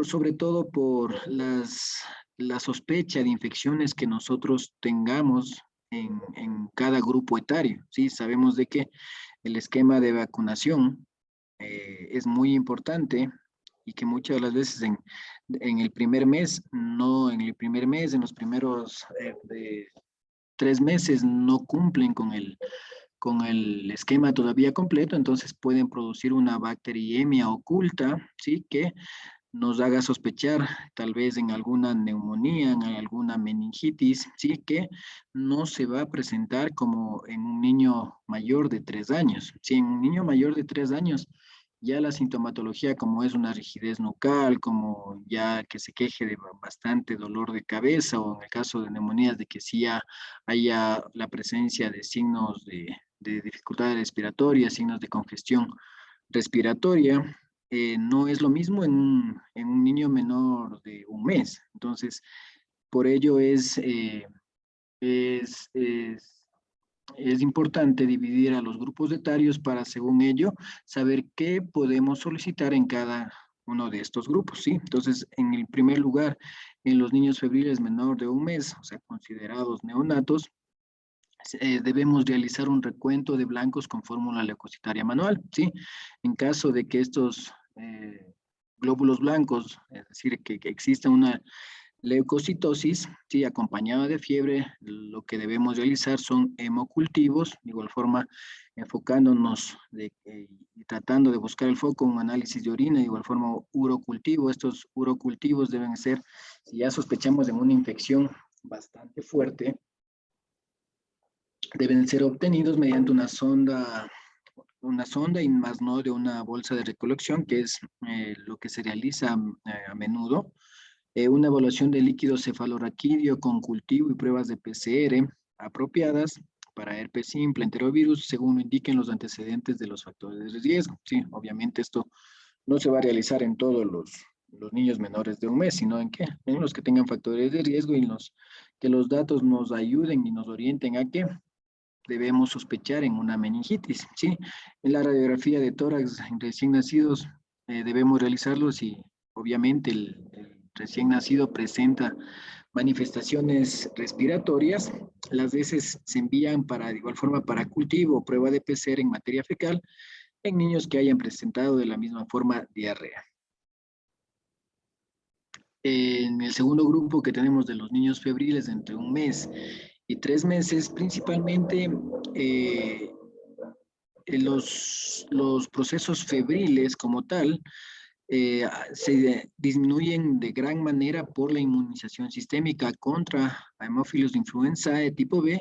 sobre todo por la sospecha de infecciones que nosotros tengamos en cada grupo etario. ¿Sí? Sabemos de que el esquema de vacunación es muy importante y que muchas de las veces en el primer mes, no en el primer mes, en los primeros 3 meses no cumplen con el esquema todavía completo, entonces pueden producir una bacteriemia oculta, ¿sí? Que nos haga sospechar tal vez en alguna neumonía, en alguna meningitis, sí, que no se va a presentar como en un niño mayor de 3 años. Si en un niño mayor de 3 años ya la sintomatología como es una rigidez nucal, como ya que se queje de bastante dolor de cabeza o en el caso de neumonías de que sí ya haya la presencia de signos de dificultad respiratoria, signos de congestión respiratoria, no es lo mismo en un niño menor de un mes. Entonces, por ello es, es, es importante dividir a los grupos etarios para, según ello, saber qué podemos solicitar en cada uno de estos grupos, ¿sí? Entonces, en el primer lugar, en los niños febriles menor de un mes, o sea, considerados neonatos, debemos realizar un recuento de blancos con fórmula leucocitaria manual, ¿sí? En caso de que estos glóbulos blancos, es decir, que exista una leucocitosis, ¿sí? Acompañada de fiebre, lo que debemos realizar son hemocultivos, de igual forma enfocándonos y tratando de buscar el foco, un análisis de orina, de igual forma urocultivo. Estos urocultivos deben ser, si ya sospechamos de una infección bastante fuerte, deben ser obtenidos mediante una sonda y más no de una bolsa de recolección, que es lo que se realiza a menudo. Una evaluación de líquido cefalorraquídeo con cultivo y pruebas de PCR apropiadas para herpes simple, enterovirus, según lo indiquen los antecedentes de los factores de riesgo. Sí, obviamente esto no se va a realizar en todos los niños menores de un mes, sino en los que tengan factores de riesgo y que los datos nos ayuden y nos orienten a que debemos sospechar en una meningitis, ¿sí? En la radiografía de tórax en recién nacidos debemos realizarlo si obviamente el recién nacido presenta manifestaciones respiratorias, las veces se envían de igual forma para cultivo o prueba de PCR en materia fecal en niños que hayan presentado de la misma forma diarrea. En el segundo grupo que tenemos de los niños febriles entre un mes y 3 meses, principalmente los procesos febriles como tal se disminuyen de gran manera por la inmunización sistémica contra hemófilos de influenza de tipo B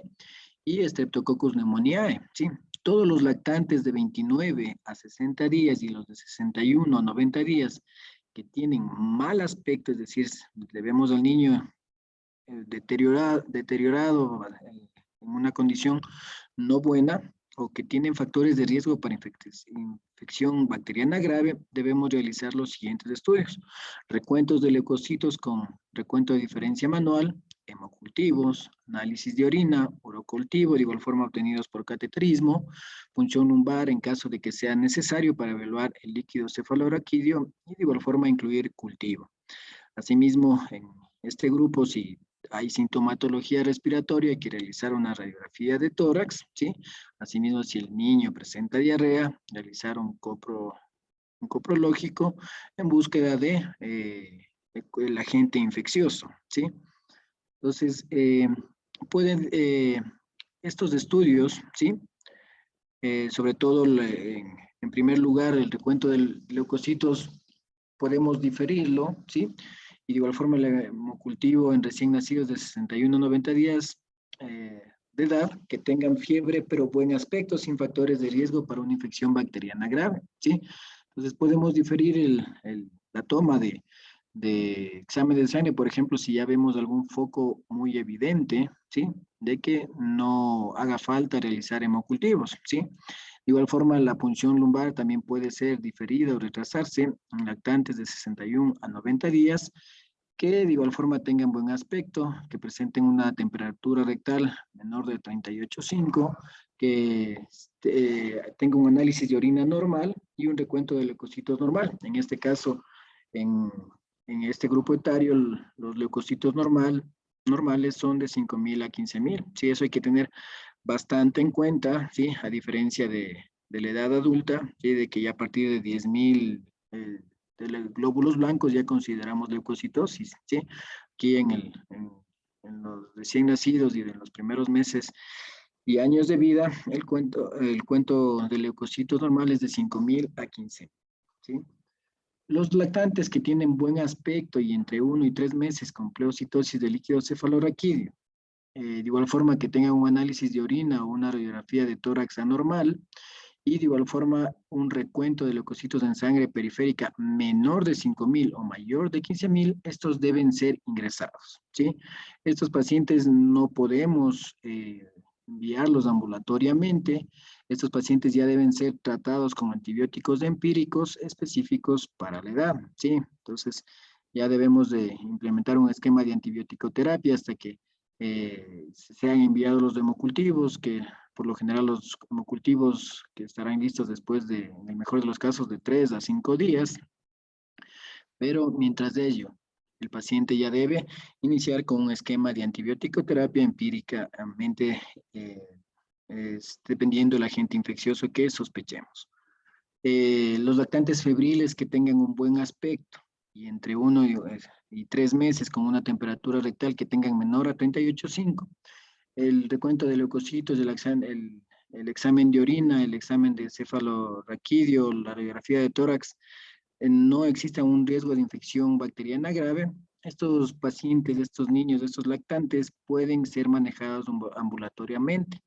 y Streptococcus pneumoniae, ¿sí? Todos los lactantes de 29 a 60 días y los de 61 a 90 días que tienen mal aspecto, es decir, le vemos al niño deteriorado en una condición no buena o que tienen factores de riesgo para infección bacteriana grave, debemos realizar los siguientes estudios. Recuentos de leucocitos con recuento de diferencia manual, hemocultivos, análisis de orina, urocultivo, de igual forma obtenidos por cateterismo, punción lumbar en caso de que sea necesario para evaluar el líquido cefaloraquídeo y de igual forma incluir cultivo. Asimismo, en este grupo, si hay sintomatología respiratoria, hay que realizar una radiografía de tórax, ¿sí? Asimismo, si el niño presenta diarrea, realizar un coprológico en búsqueda de el agente infeccioso, ¿sí? Entonces, pueden estos estudios, ¿sí? Sobre todo, en primer lugar, el recuento de leucocitos podemos diferirlo, ¿sí? Y de igual forma el hemocultivo en recién nacidos de 61 a 90 días de edad, que tengan fiebre pero buen aspecto, sin factores de riesgo para una infección bacteriana grave, ¿sí? Entonces podemos diferir la toma de examen de sangre, por ejemplo, si ya vemos algún foco muy evidente, ¿sí? De que no haga falta realizar hemocultivos, ¿sí? De igual forma, la punción lumbar también puede ser diferida o retrasarse en lactantes de 61 a 90 días, que de igual forma tengan buen aspecto, que presenten una temperatura rectal menor de 38,5, que tenga un análisis de orina normal y un recuento de leucocitos normal. En este caso, en este grupo etario, los leucocitos normales son de 5,000 a 15,000. Sí, eso hay que tener bastante en cuenta, ¿sí? A diferencia de la edad adulta, ¿sí? De que ya a partir de 10,000 de los glóbulos blancos ya consideramos leucocitosis, ¿sí? Aquí en los recién nacidos y de los primeros meses y años de vida, el cuento de leucocitos normales de 5,000 a 15, ¿sí? Los lactantes que tienen buen aspecto y entre 1 y 3 meses con pleocitosis de líquido cefalorraquídeo, de igual forma que tengan un análisis de orina o una radiografía de tórax anormal y de igual forma un recuento de leucocitos en sangre periférica menor de 5,000 o mayor de 15,000, estos deben ser ingresados, ¿sí? Estos pacientes no podemos enviarlos ambulatoriamente. Estos pacientes ya deben ser tratados con antibióticos empíricos específicos para la edad, ¿sí? Entonces, ya debemos de implementar un esquema de antibiótico-terapia hasta que sean enviados los hemocultivos, que por lo general los hemocultivos que estarán listos después de, en el mejor de los casos, de 3 a 5 días, pero mientras de ello, el paciente ya debe iniciar con un esquema de antibiótico terapia empíricamente dependiendo del agente infeccioso que sospechemos. Los lactantes febriles que tengan un buen aspecto y entre 1 y 3 meses con una temperatura rectal que tengan menor a 38,5. El recuento de leucocitos, el examen de orina, el examen de cefalorraquídeo, la radiografía de tórax, no exista un riesgo de infección bacteriana grave, estos pacientes, estos niños, estos lactantes pueden ser manejados ambulatoriamente.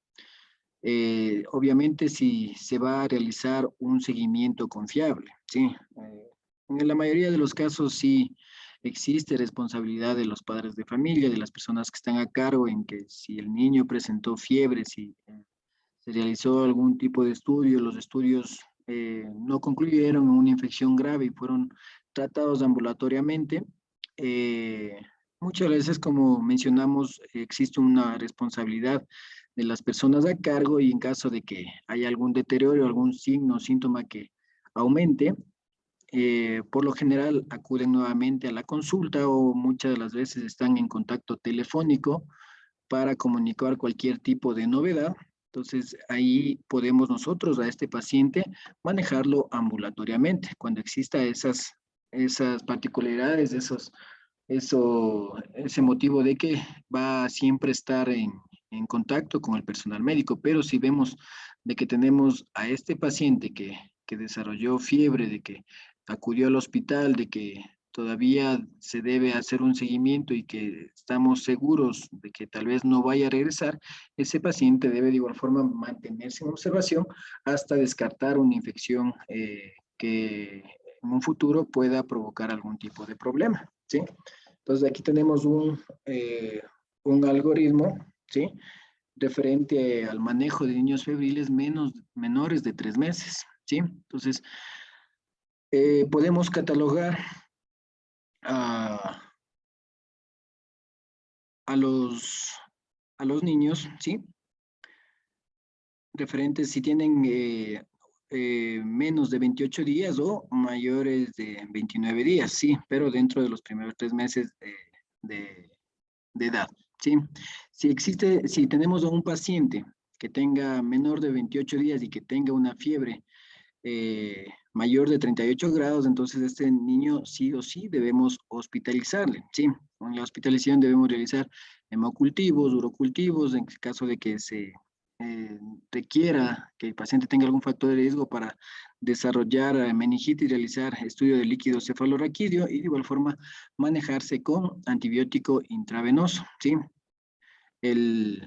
Obviamente si se va a realizar un seguimiento confiable, ¿sí? En la mayoría de los casos sí existe responsabilidad de los padres de familia, de las personas que están a cargo, en que si el niño presentó fiebre, si se realizó algún tipo de estudio, los estudios no concluyeron en una infección grave y fueron tratados ambulatoriamente. Eh, Muchas veces, como mencionamos, existe una responsabilidad de las personas a cargo y en caso de que haya algún deterioro, algún signo o síntoma que aumente, por lo general acuden nuevamente a la consulta o muchas de las veces están en contacto telefónico para comunicar cualquier tipo de novedad. Entonces, ahí podemos nosotros a este paciente manejarlo ambulatoriamente. Cuando exista esas particularidades, ese motivo de que va a siempre estar en contacto con el personal médico, pero si vemos de que tenemos a este paciente que desarrolló fiebre, de que acudió al hospital, de que todavía se debe hacer un seguimiento y que estamos seguros de que tal vez no vaya a regresar, ese paciente debe de igual forma mantenerse en observación hasta descartar una infección que en un futuro pueda provocar algún tipo de problema, ¿sí? Entonces aquí tenemos un algoritmo, ¿sí? Referente al manejo de niños febriles menores de 3 meses, ¿sí? Entonces, podemos catalogar a, a, los, a los niños, ¿sí? Referentes si tienen menos de 28 días o mayores de 29 días, sí, pero dentro de los primeros 3 meses de, de edad, ¿sí? Si tenemos a un paciente que tenga menor de 28 días y que tenga una fiebre mayor de 38 grados, entonces este niño sí o sí debemos hospitalizarle, ¿sí? En la hospitalización debemos realizar hemocultivos, urocultivos, en caso de que se eh, requiera que el paciente tenga algún factor de riesgo para desarrollar meningitis, realizar estudio de líquido cefalorraquídeo y de igual forma manejarse con antibiótico intravenoso, ¿sí? El,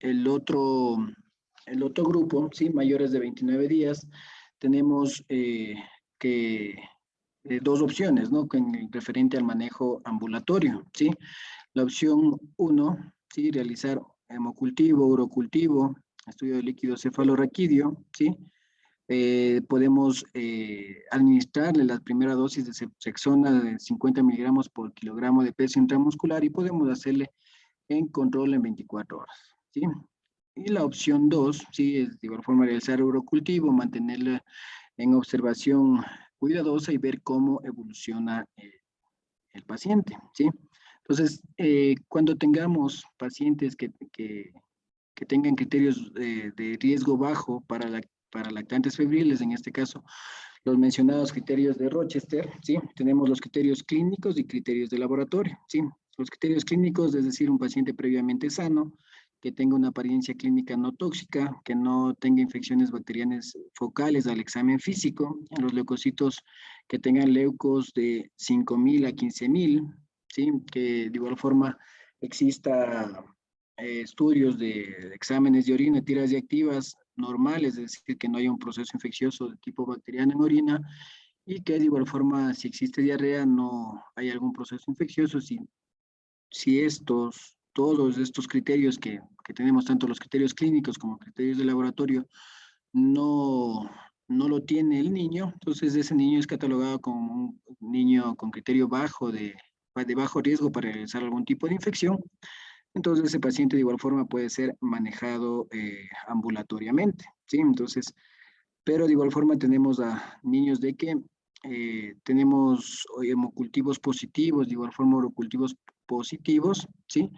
el otro, el otro grupo, ¿sí? Mayores de 29 días, tenemos que dos opciones, ¿no? Referente al manejo ambulatorio, ¿sí? La opción 1, ¿sí? Realizar hemocultivo, urocultivo, estudio de líquido cefalorraquídeo, ¿sí? Podemos administrarle la primera dosis de Ceftriaxona de 50 miligramos por kilogramo de peso intramuscular y podemos hacerle en control en 24 horas, ¿sí? Y la opción 2, ¿sí? Es de igual forma realizar urocultivo, mantenerla en observación cuidadosa y ver cómo evoluciona el paciente, ¿sí? Entonces, cuando tengamos pacientes que tengan criterios de riesgo bajo para lactantes febriles, en este caso, los mencionados criterios de Rochester, ¿sí? Tenemos los criterios clínicos y criterios de laboratorio, ¿sí? Los criterios clínicos, es decir, un paciente previamente sano, que tenga una apariencia clínica no tóxica, que no tenga infecciones bacterianas focales al examen físico, los leucocitos que tengan leucos de 5.000 a 15.000, ¿sí? Que de igual forma exista estudios de exámenes de orina, tiras reactivas normales, es decir, que no haya un proceso infeccioso de tipo bacteriano en orina y que de igual forma, si existe diarrea, no hay algún proceso infeccioso. Si todos estos criterios que tenemos, tanto los criterios clínicos como criterios de laboratorio, no, no lo tiene el niño, entonces ese niño es catalogado como un niño con criterio bajo de bajo riesgo para realizar algún tipo de infección. Entonces ese paciente de igual forma puede ser manejado ambulatoriamente, ¿sí? Entonces, pero de igual forma tenemos a niños de que tenemos hemocultivos positivos, de igual forma urocultivos positivos, ¿sí?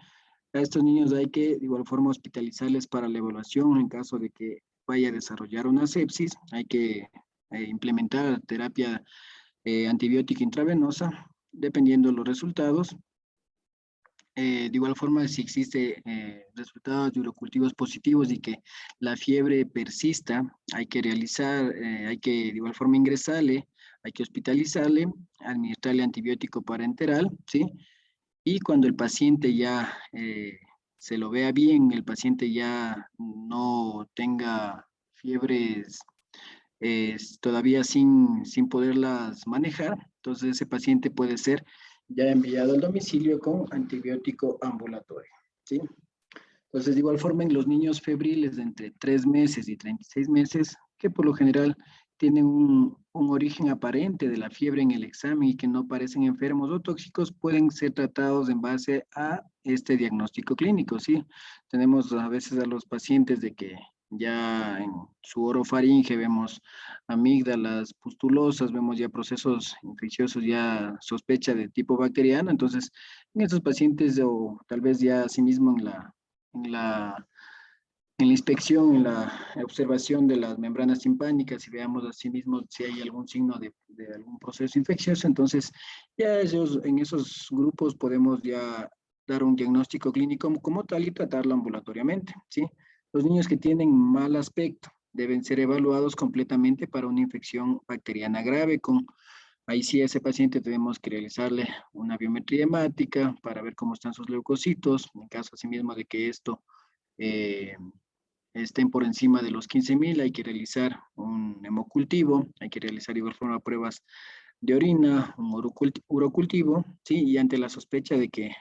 A estos niños hay que de igual forma hospitalizarles para la evaluación en caso de que vaya a desarrollar una sepsis, hay que implementar terapia antibiótica intravenosa, dependiendo de los resultados. De igual forma, si existe resultados de urocultivos positivos y que la fiebre persista, hay que de igual forma ingresarle, hay que hospitalizarle, administrarle antibiótico parenteral, ¿sí? Y cuando el paciente ya se lo vea bien, el paciente ya no tenga fiebres todavía sin poderlas manejar, entonces ese paciente puede ser ya enviado al domicilio con antibiótico ambulatorio, ¿sí? Entonces, de igual forma, en los niños febriles de entre 3 meses y 36 meses, que por lo general tienen un origen aparente de la fiebre en el examen y que no parecen enfermos o tóxicos, pueden ser tratados en base a este diagnóstico clínico, ¿sí? Tenemos a veces a los pacientes de que ya en su orofaringe vemos amígdalas pustulosas, vemos ya procesos infecciosos, ya sospecha de tipo bacteriano, entonces en estos pacientes o tal vez ya asimismo en la, en la inspección, en la observación de las membranas timpánicas y veamos asimismo si hay algún signo de algún proceso infeccioso, entonces ya ellos, en esos grupos podemos ya dar un diagnóstico clínico como tal y tratarlo ambulatoriamente, ¿sí? Los niños que tienen mal aspecto deben ser evaluados completamente para una infección bacteriana grave. Ahí sí a ese paciente tenemos que realizarle una biometría hemática para ver cómo están sus leucocitos, en caso asimismo de que esto eh, estén por encima de los 15.000, hay que realizar un hemocultivo, hay que realizar de igual forma pruebas de orina, un urocultivo, ¿sí? Y ante la sospecha de que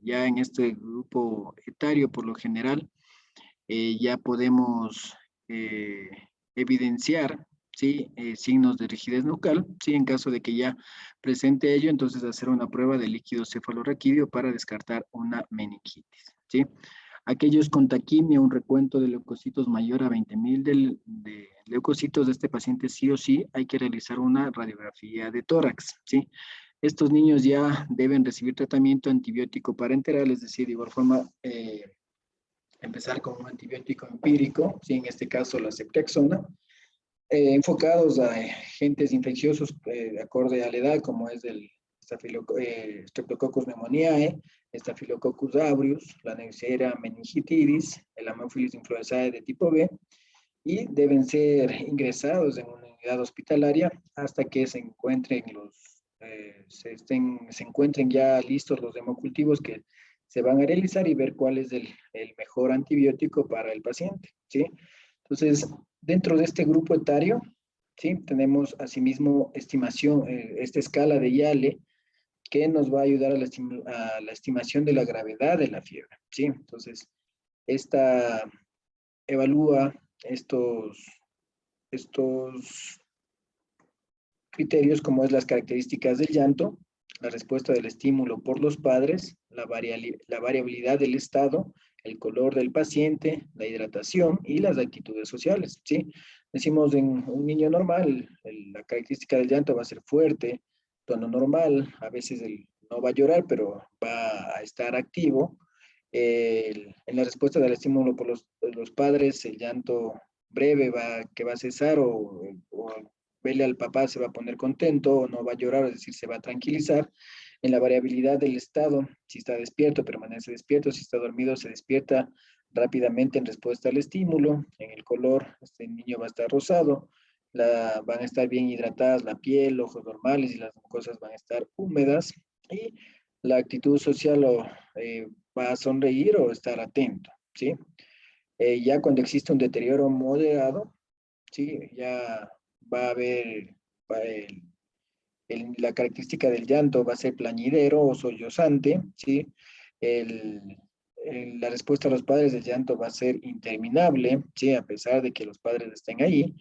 ya en este grupo etario, por lo general, ya podemos eh, evidenciar, ¿sí? Signos de rigidez nucal, ¿sí? En caso de que ya presente ello, entonces hacer una prueba de líquido cefalorraquídeo para descartar una meningitis, ¿sí? Aquellos con taquimia, un recuento de leucocitos mayor a 20.000 de leucocitos de este paciente, sí o sí, hay que realizar una radiografía de tórax, ¿sí? Estos niños ya deben recibir tratamiento antibiótico parenteral, es decir, de igual forma, empezar con un antibiótico empírico, ¿sí? En este caso la ceftriaxona, enfocados a agentes infecciosos acorde a la edad, como es el Streptococcus pneumoniae, Staphylococcus aureus, la Neisseria meningitidis, el Haemophilus influenzae de tipo B, y deben ser ingresados en una unidad hospitalaria hasta que se encuentren se encuentren ya listos los hemocultivos que se van a realizar y ver cuál es el mejor antibiótico para el paciente, ¿sí? Entonces, dentro de este grupo etario, ¿sí? Tenemos asimismo estimación, esta escala de Yale, que nos va a ayudar a la estimación de la gravedad de la fiebre, ¿sí? Entonces, esta evalúa estos criterios como es las características del llanto, la respuesta del estímulo por los padres, la variabilidad del estado, el color del paciente, la hidratación y las actitudes sociales, ¿sí? Decimos en un niño normal, la característica del llanto va a ser fuerte, tono normal, a veces no va a llorar, pero va a estar activo. En la respuesta del estímulo por los padres, el llanto breve que va a cesar o verle al papá se va a poner contento o no va a llorar, es decir, se va a tranquilizar. En la variabilidad del estado, si está despierto, permanece despierto, si está dormido, se despierta rápidamente en respuesta al estímulo. En el color, este niño va a estar rosado, van a estar bien hidratadas la piel, ojos normales y las mucosas van a estar húmedas. Y la actitud social va a sonreír o estar atento, ¿sí? Ya cuando existe un deterioro moderado, ¿sí? Ya va a haber, va la característica del llanto va a ser plañidero o sollozante, ¿sí? El, la respuesta a los padres del llanto va a ser interminable, ¿sí? A pesar de que los padres estén ahí.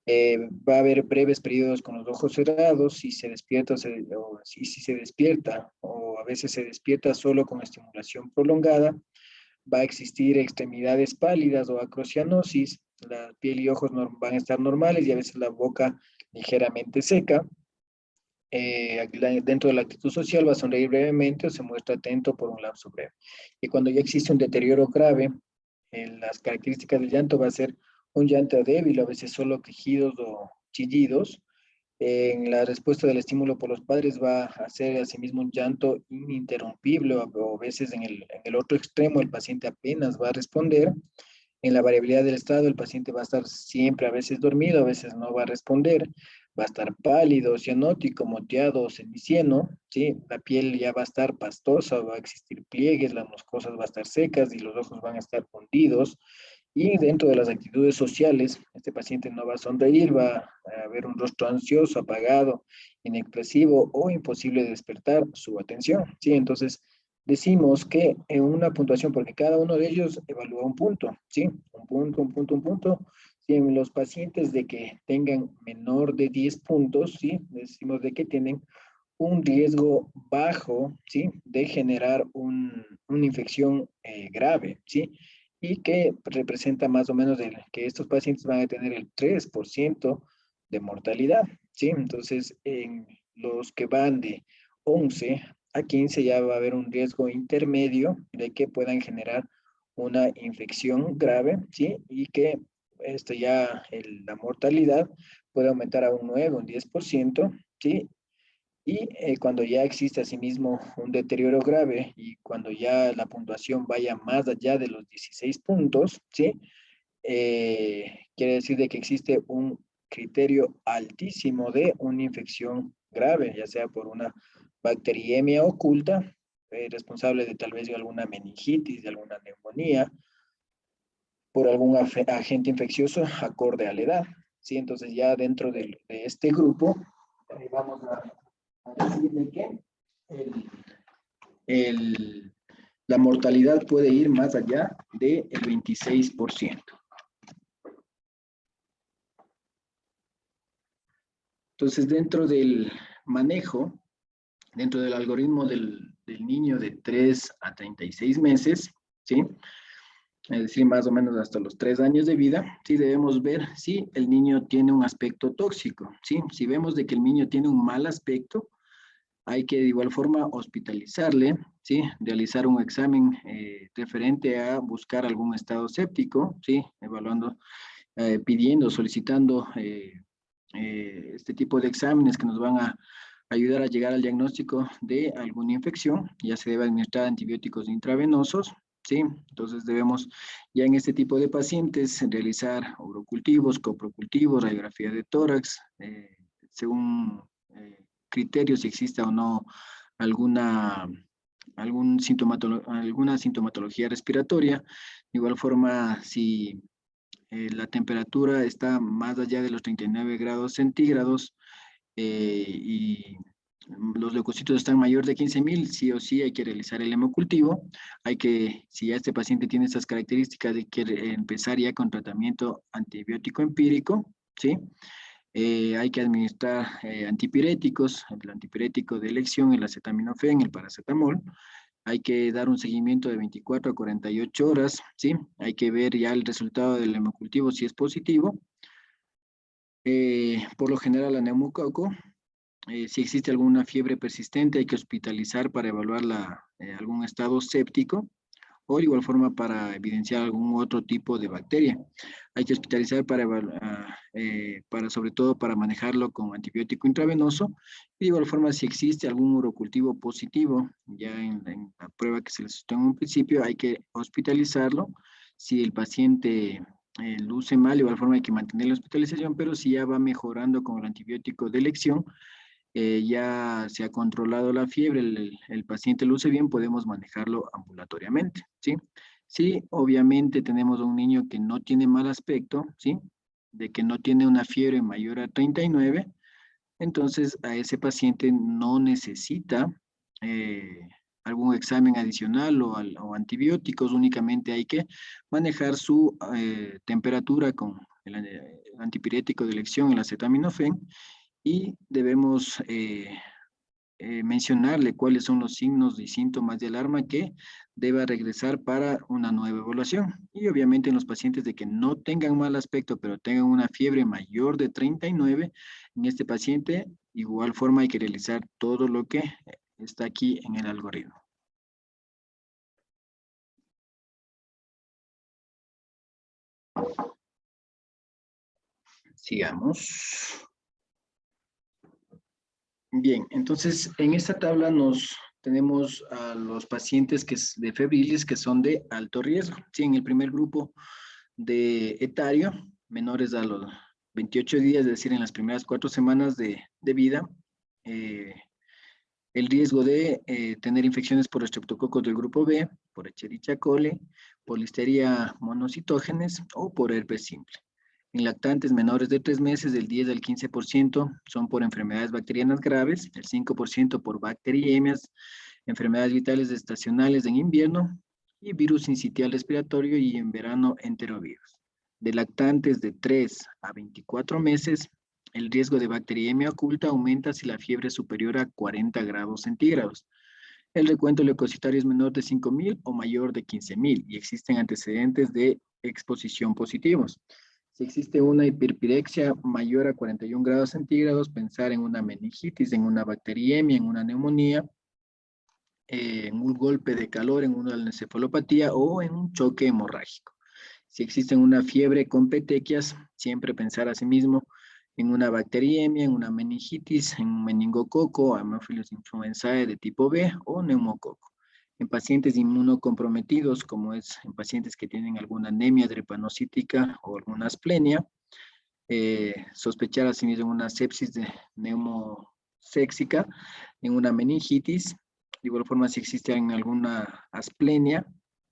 Va a haber breves periodos con los ojos cerrados, si se despierta o si se despierta, o a veces se despierta solo con estimulación prolongada. Va a existir extremidades pálidas o acrocianosis, la piel y ojos van a estar normales y a veces la boca ligeramente seca. Dentro de la actitud social va a sonreír brevemente o se muestra atento por un lapso breve. Y cuando ya existe un deterioro grave, las características del llanto va a ser un llanto débil, a veces solo quejidos o chillidos. En la respuesta del estímulo por los padres va a ser asimismo un llanto ininterrumpible o a veces en el otro extremo el paciente apenas va a responder. En la variabilidad del estado, el paciente va a estar siempre a veces dormido, a veces no va a responder, va a estar pálido, cianótico, moteado o cenicieno, ¿sí? La piel ya va a estar pastosa, va a existir pliegues, las mucosas van a estar secas y los ojos van a estar hundidos. Y dentro de las actitudes sociales, este paciente no va a sonreír, va a haber un rostro ansioso, apagado, inexpresivo o imposible de despertar su atención, ¿sí? Entonces, decimos que en una puntuación, porque cada uno de ellos evalúa un punto, ¿sí? Un punto, un punto, un punto. Si en los pacientes de que tengan menor de 10 puntos, ¿sí? Decimos de que tienen un riesgo bajo, ¿sí? De generar una infección grave, ¿sí? Y que representa más o menos que estos pacientes van a tener el 3% de mortalidad, ¿sí? Entonces, en los que van de 11 a 15 ya va a haber un riesgo intermedio de que puedan generar una infección grave, ¿sí? Y que la mortalidad puede aumentar a un 9, un 10%, ¿sí? Y cuando ya existe asimismo un deterioro grave y cuando ya la puntuación vaya más allá de los 16 puntos, ¿sí? Quiere decir de que existe un criterio altísimo de una infección grave, ya sea por una bacteriemia oculta, responsable de tal vez de alguna meningitis, de alguna neumonía, por algún agente infeccioso acorde a la edad. ¿Sí? Entonces ya dentro de este grupo vamos a decirle que el, el, la mortalidad puede ir más allá del 26%. Entonces, dentro del manejo, dentro del algoritmo del niño de 3 a 36 meses, ¿sí? Es decir, más o menos hasta los 3 años de vida, sí debemos ver si el niño tiene un aspecto tóxico, ¿sí? Si vemos de que el niño tiene un mal aspecto, hay que de igual forma hospitalizarle, ¿sí? Realizar un examen referente a buscar algún estado séptico, ¿sí? Evaluando, pidiendo, solicitando este tipo de exámenes que nos van a ayudar a llegar al diagnóstico de alguna infección. Ya se debe administrar antibióticos intravenosos, ¿sí? Entonces debemos ya en este tipo de pacientes realizar urocultivos, coprocultivos, radiografía de tórax, según criterios si existe o no alguna, alguna sintomatología respiratoria. De igual forma, si la temperatura está más allá de los 39 grados centígrados y los leucocitos están mayor de 15.000, sí o sí hay que realizar el hemocultivo. Hay que, si ya este paciente tiene estas características, de que empezar ya con tratamiento antibiótico empírico, ¿sí? Hay que administrar antipiréticos, el antipirético de elección, el acetaminofén, el paracetamol. Hay que dar un seguimiento de 24 a 48 horas, ¿sí? Hay que ver ya el resultado del hemocultivo si es positivo. Por lo general, la neumococo, si existe alguna fiebre persistente, hay que hospitalizar para evaluar algún estado séptico o de igual forma para evidenciar algún otro tipo de bacteria. Hay que hospitalizar para sobre todo para manejarlo con antibiótico intravenoso y de igual forma si existe algún urocultivo positivo, ya en la prueba que se les sostuvo en un principio, hay que hospitalizarlo. Si el paciente luce mal, de igual forma hay que mantener la hospitalización, pero si ya va mejorando con el antibiótico de elección, ya se ha controlado la fiebre, el paciente luce bien, podemos manejarlo ambulatoriamente, ¿sí? Sí, obviamente tenemos a un niño que no tiene mal aspecto, ¿sí? De que no tiene una fiebre mayor a 39, entonces a ese paciente no necesita algún examen adicional o antibióticos, únicamente hay que manejar su temperatura con el antipirético de elección, el acetaminofén, y debemos mencionarle cuáles son los signos y síntomas de alarma que deba regresar para una nueva evaluación. Y obviamente en los pacientes de que no tengan mal aspecto, pero tengan una fiebre mayor de 39, en este paciente, igual forma hay que realizar todo lo que está aquí en el algoritmo. Sigamos. Bien, entonces en esta tabla tenemos a los pacientes de febriles que son de alto riesgo. Sí, en el primer grupo de etario, menores a los 28 días, es decir, en las primeras 4 semanas de vida, el riesgo de tener infecciones por estreptococos del grupo B, por Escherichia coli, por Listeria monocitógenes o por herpes simple. En lactantes menores de 3 meses, del 10 al 15% son por enfermedades bacterianas graves, el 5% por bacteriemias, enfermedades vitales estacionales en invierno y virus sincitial respiratorio y en verano enterovirus. De lactantes de 3 a 24 meses, el riesgo de bacteriemia oculta aumenta si la fiebre es superior a 40 grados centígrados. El recuento leucocitario es menor de 5.000 o mayor de 15.000 y existen antecedentes de exposición positivos. Si existe una hiperpirexia mayor a 41 grados centígrados, pensar en una meningitis, en una bacteriemia, en una neumonía, en un golpe de calor, en una encefalopatía o en un choque hemorrágico. Si existe una fiebre con petequias, siempre pensar a sí mismo en una bacteriemia, en una meningitis, en un meningococo, Haemophilus influenzae de tipo B o neumococo. En pacientes inmunocomprometidos, como es en pacientes que tienen alguna anemia drepanocítica o alguna asplenia, sospechar asimismo una sepsis de neumocéxica, en una meningitis, de igual forma si existe en alguna asplenia,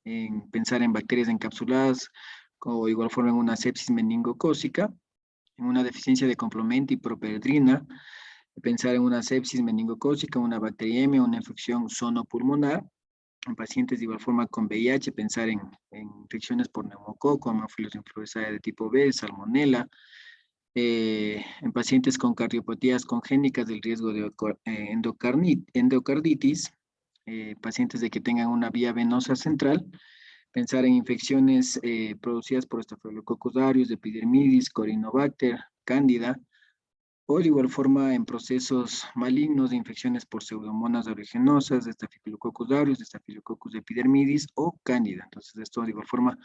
en pensar en bacterias encapsuladas, o igual forma en una sepsis meningocócica, en una deficiencia de complemento y properdrina, pensar en una sepsis meningocócica, una bacteriemia, una infección zonopulmonar, en pacientes de igual forma con VIH, pensar en infecciones por neumococo, Haemophilus influenzae de tipo B, salmonela, en pacientes con cardiopatías congénicas del riesgo de endocarditis, pacientes de que tengan una vía venosa central, pensar en infecciones producidas por Staphylococcus aureus, epidermidis, Corynebacter, cándida, o de igual forma en procesos malignos de infecciones por pseudomonas aeruginosa, de Staphylococcus aureus, de Staphylococcus epidermidis o cándida. Entonces esto de igual forma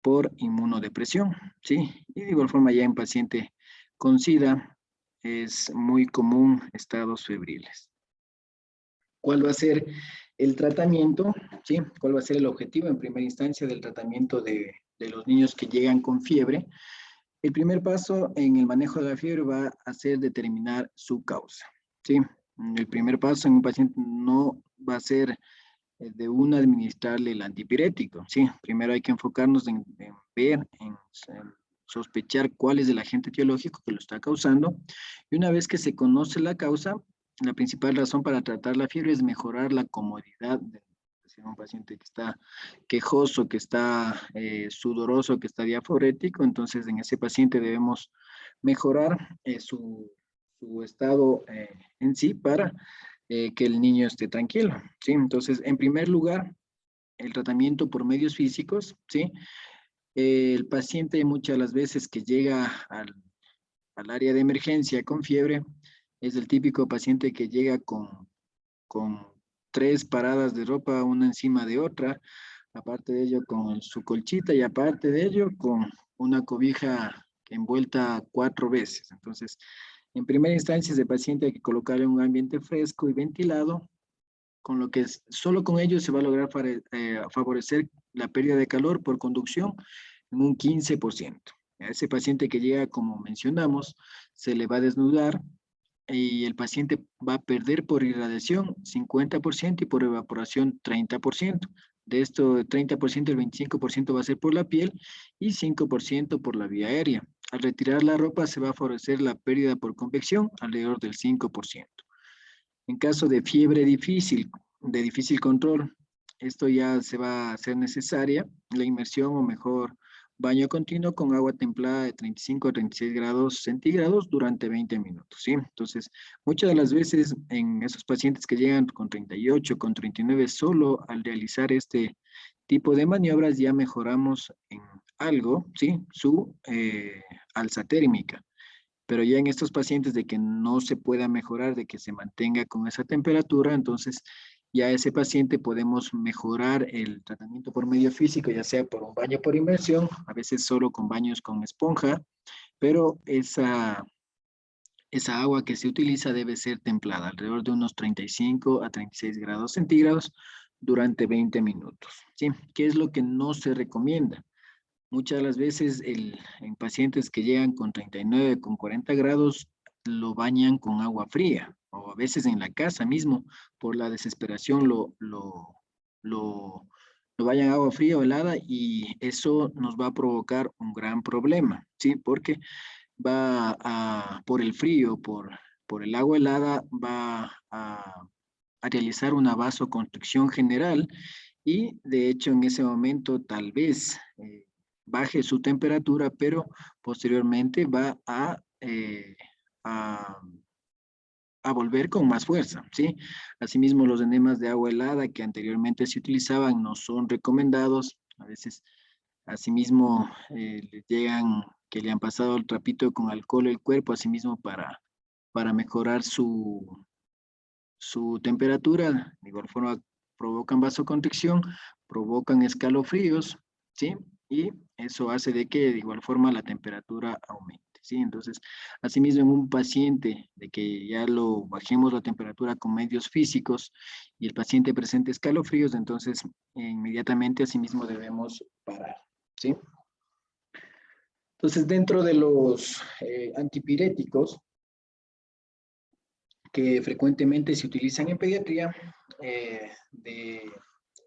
por inmunodepresión, ¿sí? Y de igual forma ya en paciente con SIDA es muy común estados febriles. ¿Cuál va a ser el tratamiento? ¿Sí? ¿Cuál va a ser el objetivo en primera instancia del tratamiento de los niños que llegan con fiebre? El primer paso en el manejo de la fiebre va a ser determinar su causa, ¿sí? El primer paso en un paciente no va a ser de una administrarle el antipirético, ¿sí? Primero hay que enfocarnos en ver, en sospechar cuál es el agente etiológico que lo está causando. Y una vez que se conoce la causa, la principal razón para tratar la fiebre es mejorar la comodidad de un paciente que está quejoso, que está sudoroso, que está diaforético. Entonces, en ese paciente debemos mejorar su estado en sí para que el niño esté tranquilo, ¿sí? Entonces, en primer lugar, el tratamiento por medios físicos, ¿sí? El paciente muchas de las veces que llega al área de emergencia con fiebre es el típico paciente que llega con 3 paradas de ropa, una encima de otra, aparte de ello con su colchita y aparte de ello con una cobija envuelta 4 veces. Entonces, en primera instancia, ese paciente hay que colocarle en un ambiente fresco y ventilado, con lo que solo con ello se va a lograr favorecer la pérdida de calor por conducción en un 15%. A ese paciente que llega, como mencionamos, se le va a desnudar y el paciente va a perder por irradiación 50% y por evaporación 30%. De esto, 30%, el 25% va a ser por la piel y 5% por la vía aérea. Al retirar la ropa se va a favorecer la pérdida por convección alrededor del 5%. En caso de fiebre difícil, de difícil control, esto ya se va a hacer necesaria la inmersión o mejor baño continuo con agua templada de 35 a 36 grados centígrados durante 20 minutos, ¿sí? Entonces, muchas de las veces en esos pacientes que llegan con 38, con 39, solo al realizar este tipo de maniobras ya mejoramos en algo, ¿sí? Su alza térmica. Pero ya en estos pacientes de que no se pueda mejorar, de que se mantenga con esa temperatura, entonces ya ese paciente podemos mejorar el tratamiento por medio físico, ya sea por un baño por inmersión, a veces solo con baños con esponja, pero esa agua que se utiliza debe ser templada, alrededor de unos 35 a 36 grados centígrados durante 20 minutos. ¿Sí? ¿Qué es lo que no se recomienda? Muchas de las veces en pacientes que llegan con 39, con 40 grados, lo bañan con agua fría o a veces en la casa mismo por la desesperación lo, lo bañan agua fría o helada y eso nos va a provocar un gran problema, ¿sí? Porque por el frío, por el agua helada, va a realizar una vasoconstricción general y de hecho en ese momento tal vez baje su temperatura, pero posteriormente va a, a volver con más fuerza, ¿sí? Asimismo, los enemas de agua helada que anteriormente se utilizaban no son recomendados. A veces, asimismo, les llegan que le han pasado el trapito con alcohol al cuerpo, asimismo para mejorar su temperatura. De igual forma, provocan vasoconstricción, provocan escalofríos, ¿sí? Y eso hace de que de igual forma la temperatura aumente. ¿sí? Entonces, asimismo, en un paciente de que ya lo bajemos la temperatura con medios físicos y el paciente presente escalofríos, entonces inmediatamente asimismo debemos parar, ¿sí? Entonces, dentro de los antipiréticos que frecuentemente se utilizan en pediatría,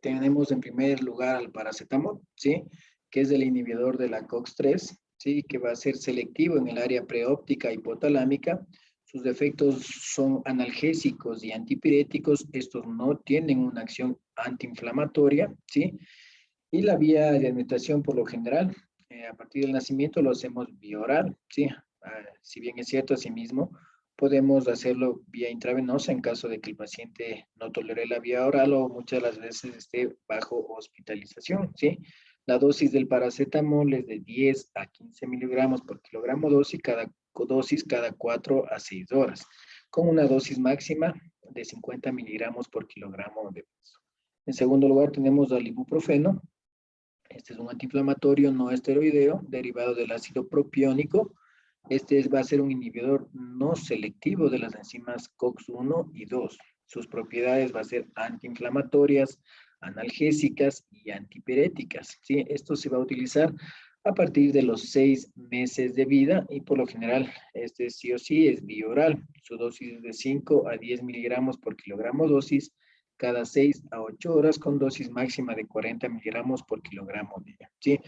tenemos en primer lugar al paracetamol, ¿sí? Que es el inhibidor de la COX-3, ¿sí? Que va a ser selectivo en el área preóptica hipotalámica. Sus defectos son analgésicos y antipiréticos. Estos no tienen una acción antiinflamatoria, ¿sí? Y la vía de administración, por lo general, a partir del nacimiento lo hacemos vía oral, ¿sí? Si bien es cierto, asimismo, podemos hacerlo vía intravenosa en caso de que el paciente no tolere la vía oral o muchas de las veces esté bajo hospitalización, ¿sí? La dosis del paracetamol es de 10 a 15 miligramos por kilogramo dosis cada 4 a 6 horas, con una dosis máxima de 50 miligramos por kilogramo de peso. En segundo lugar, tenemos al ibuprofeno. Este es un antiinflamatorio no esteroideo derivado del ácido propiónico. Este va a ser un inhibidor no selectivo de las enzimas COX-1 y 2. Sus propiedades va a ser antiinflamatorias, analgésicas y antipiréticas, ¿sí? Esto se va a utilizar a partir de los 6 meses de vida y por lo general este sí o sí es bioral. Su dosis es de 5 a 10 miligramos por kilogramo dosis cada 6 a 8 horas con dosis máxima de 40 miligramos por kilogramo día, ¿sí?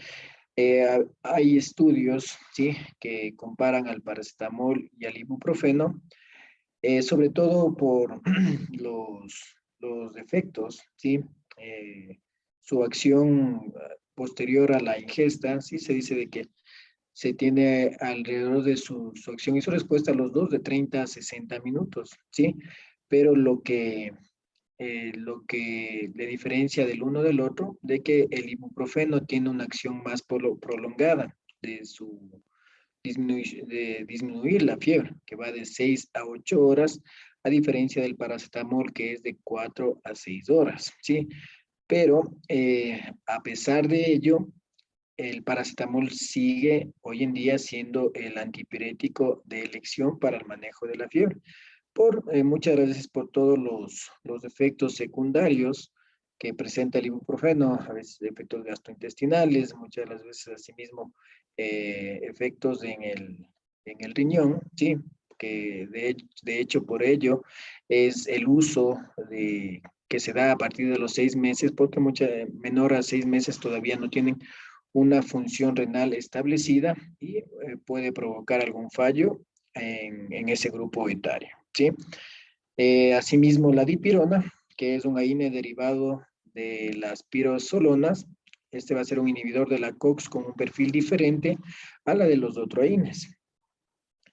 Hay estudios, ¿sí? Que comparan al paracetamol y al ibuprofeno, sobre todo por los defectos, ¿sí? Su acción posterior a la ingesta, ¿sí? Se dice de que se tiene alrededor de su acción y su respuesta a los dos de 30 a 60 minutos, ¿sí? Pero lo que le diferencia del uno del otro, de que el ibuprofeno tiene una acción más prolongada de disminuir la fiebre, que va de 6 a 8 horas, a diferencia del paracetamol, que es de 4 a 6 horas, ¿sí? Pero a pesar de ello, el paracetamol sigue hoy en día siendo el antipirético de elección para el manejo de la fiebre muchas veces por todos los efectos secundarios que presenta el ibuprofeno, a veces efectos gastrointestinales, muchas de las veces asimismo efectos en el riñón, ¿sí? Que de hecho por ello es el uso que se da a partir de los 6 meses, porque menor a 6 meses todavía no tienen una función renal establecida y puede provocar algún fallo en ese grupo etario, ¿sí? Asimismo, la dipirona, que es un AINE derivado de las pirosolonas, este va a ser un inhibidor de la COX con un perfil diferente a la de los otros AINES.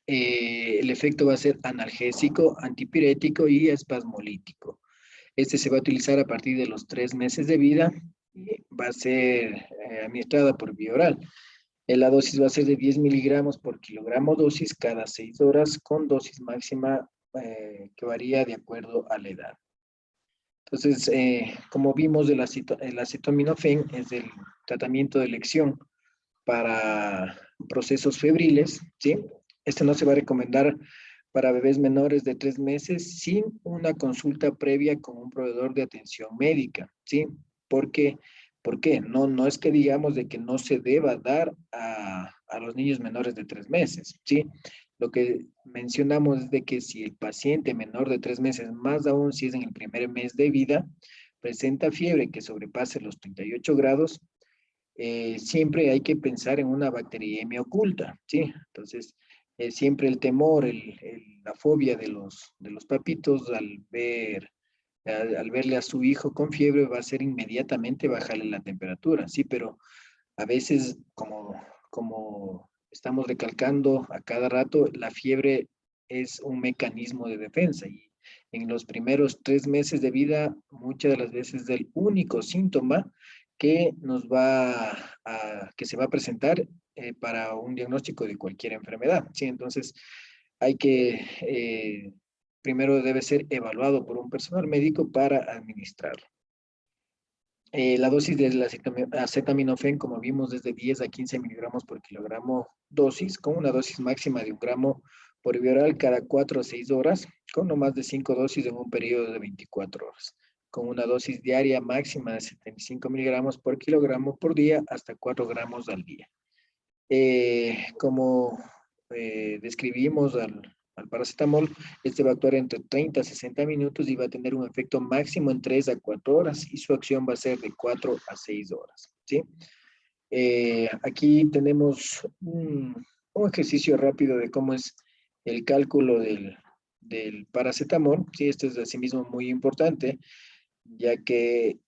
El efecto va a ser analgésico, antipirético y espasmolítico. Este se va a utilizar a partir de los 3 meses de vida y va a ser administrada por vía oral. La dosis va a ser de 10 miligramos por kilogramo dosis cada 6 horas con dosis máxima que varía de acuerdo a la edad. Entonces, como vimos, el acetaminofén es el tratamiento de elección para procesos febriles, ¿sí? Este no se va a recomendar para bebés menores de 3 meses sin una consulta previa con un proveedor de atención médica, ¿sí? ¿Por qué? ¿Por qué? No es que digamos de que no se deba dar a los niños menores de 3 meses, ¿sí? Lo que mencionamos es de que si el paciente menor de 3 meses, más aún si es en el primer mes de vida, presenta fiebre que sobrepase los 38 grados, siempre hay que pensar en una bacteriemia oculta, ¿sí? Entonces, siempre el temor, la fobia de los papitos al verle a su hijo con fiebre va a ser inmediatamente bajarle la temperatura, ¿sí? Pero a veces, como estamos recalcando a cada rato, la fiebre es un mecanismo de defensa y en los primeros 3 meses de vida, muchas de las veces es el único síntoma que se va a presentar para un diagnóstico de cualquier enfermedad, ¿sí? Entonces, primero debe ser evaluado por un personal médico para administrarlo. La dosis de la acetaminofén, como vimos, es de 10 a 15 miligramos por kilogramo dosis, con una dosis máxima de 1 gramo por vía oral cada 4 a 6 horas, con no más de 5 dosis en un periodo de 24 horas, con una dosis diaria máxima de 75 miligramos por kilogramo por día hasta 4 gramos al día. Como describimos al paracetamol, este va a actuar entre 30 a 60 minutos y va a tener un efecto máximo en 3 a 4 horas y su acción va a ser de 4 a 6 horas, ¿sí? Aquí tenemos un ejercicio rápido de cómo es el cálculo del paracetamol, ¿sí? Esto es asimismo muy importante, ya que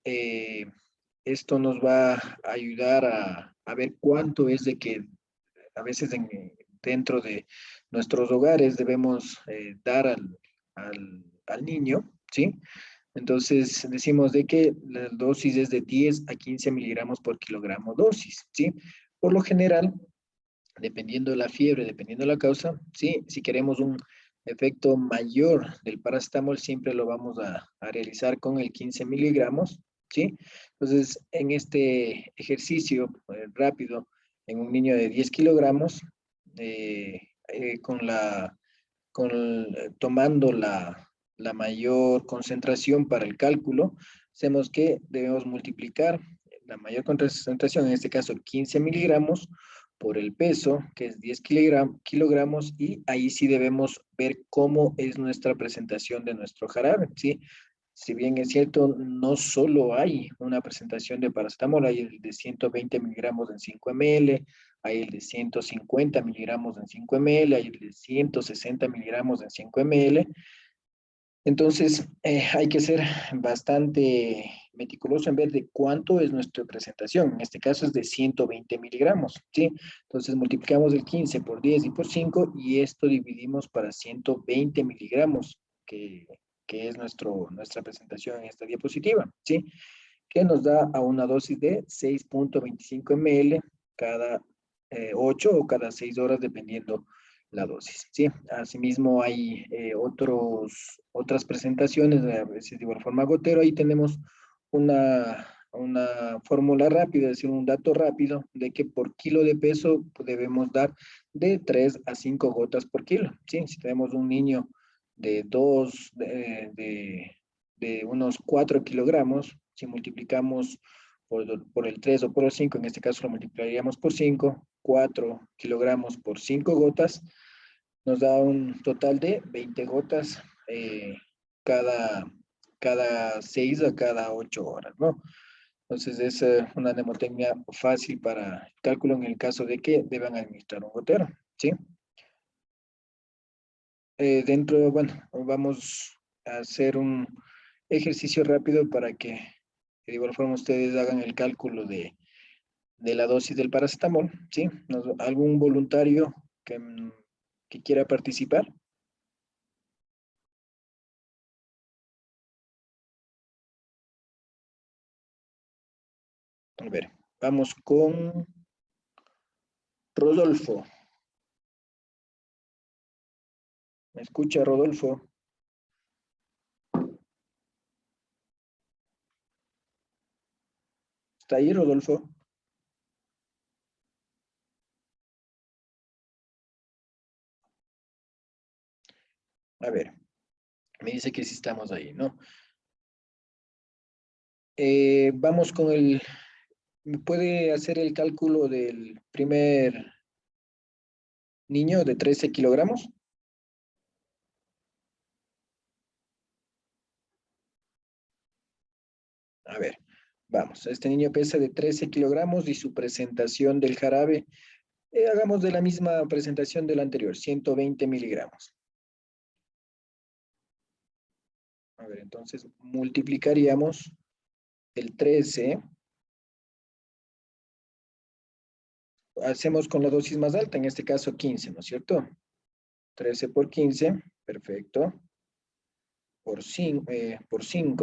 esto nos va a ayudar a ver cuánto es de que a veces dentro de nuestros hogares debemos dar al niño, ¿sí? Entonces decimos de que la dosis es de 10 a 15 miligramos por kilogramo dosis, ¿sí? Por lo general, dependiendo de la fiebre, dependiendo de la causa, ¿sí? Si queremos un efecto mayor del paracetamol, siempre lo vamos a realizar con el 15 miligramos, ¿sí? Entonces, en este ejercicio rápido, en un niño de 10 kilogramos, eh, con tomando la mayor concentración para el cálculo, hacemos que debemos multiplicar la mayor concentración, en este caso 15 miligramos, por el peso, que es 10 kilogramos, y ahí sí debemos ver cómo es nuestra presentación de nuestro jarabe, ¿sí? Si bien es cierto, no solo hay una presentación de paracetamol, hay el de 120 miligramos en 5 ml, hay el de 150 miligramos en 5 ml, hay el de 160 miligramos en 5 ml. Entonces, hay que ser bastante meticuloso en ver de cuánto es nuestra presentación. En este caso es de 120 miligramos, ¿sí? Entonces, multiplicamos el 15 por 10 y por 5 y esto dividimos para 120 miligramos, que es nuestra presentación en esta diapositiva, ¿sí? Que nos da a una dosis de 6.25 ml cada 8 o cada 6 horas, dependiendo la dosis, ¿sí? Asimismo, hay otras presentaciones, a veces de igual forma gotero. Ahí tenemos una fórmula rápida, es decir, un dato rápido de que por kilo de peso debemos dar de 3 a 5 gotas por kilo, ¿sí? Si tenemos un niño de, de unos 4 kilogramos, si multiplicamos por el 3 o por el 5, en este caso lo multiplicaríamos por 5, 4 kilogramos por 5 gotas, nos da un total de 20 gotas cada, cada 6 a cada 8 horas, ¿no? Entonces es una mnemotecnia fácil para el cálculo en el caso de que deban administrar un gotero, ¿sí? Bueno, vamos a hacer un ejercicio rápido para que de igual forma ustedes hagan el cálculo de la dosis del paracetamol, ¿sí? ¿Algún voluntario que quiera participar? A ver, vamos con Rodolfo. ¿Me escucha, Rodolfo? ¿Está ahí, Rodolfo? A ver, me dice que sí estamos ahí, ¿no? Vamos con ¿me puede hacer el cálculo del primer niño de 13 kilogramos? A ver, vamos. Este niño pesa de 13 kilogramos y su presentación del jarabe, hagamos de la misma presentación del anterior, 120 miligramos. A ver, entonces multiplicaríamos el 13. Hacemos con la dosis más alta, en este caso 15, ¿no es cierto? 13 por 15, perfecto. Por 5,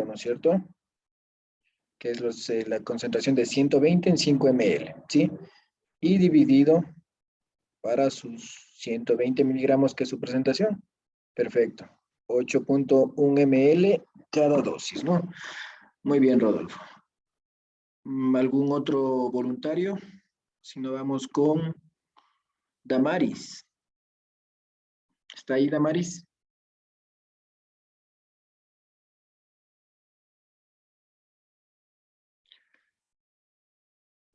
¿no es cierto? Que es la concentración de 120 en 5 ml, ¿sí? Y dividido para sus 120 miligramos, que es su presentación. Perfecto. 8.1 ml cada dosis, ¿no? Muy bien, Rodolfo. ¿Algún otro voluntario? Si no, vamos con Damaris. ¿Está ahí, Damaris?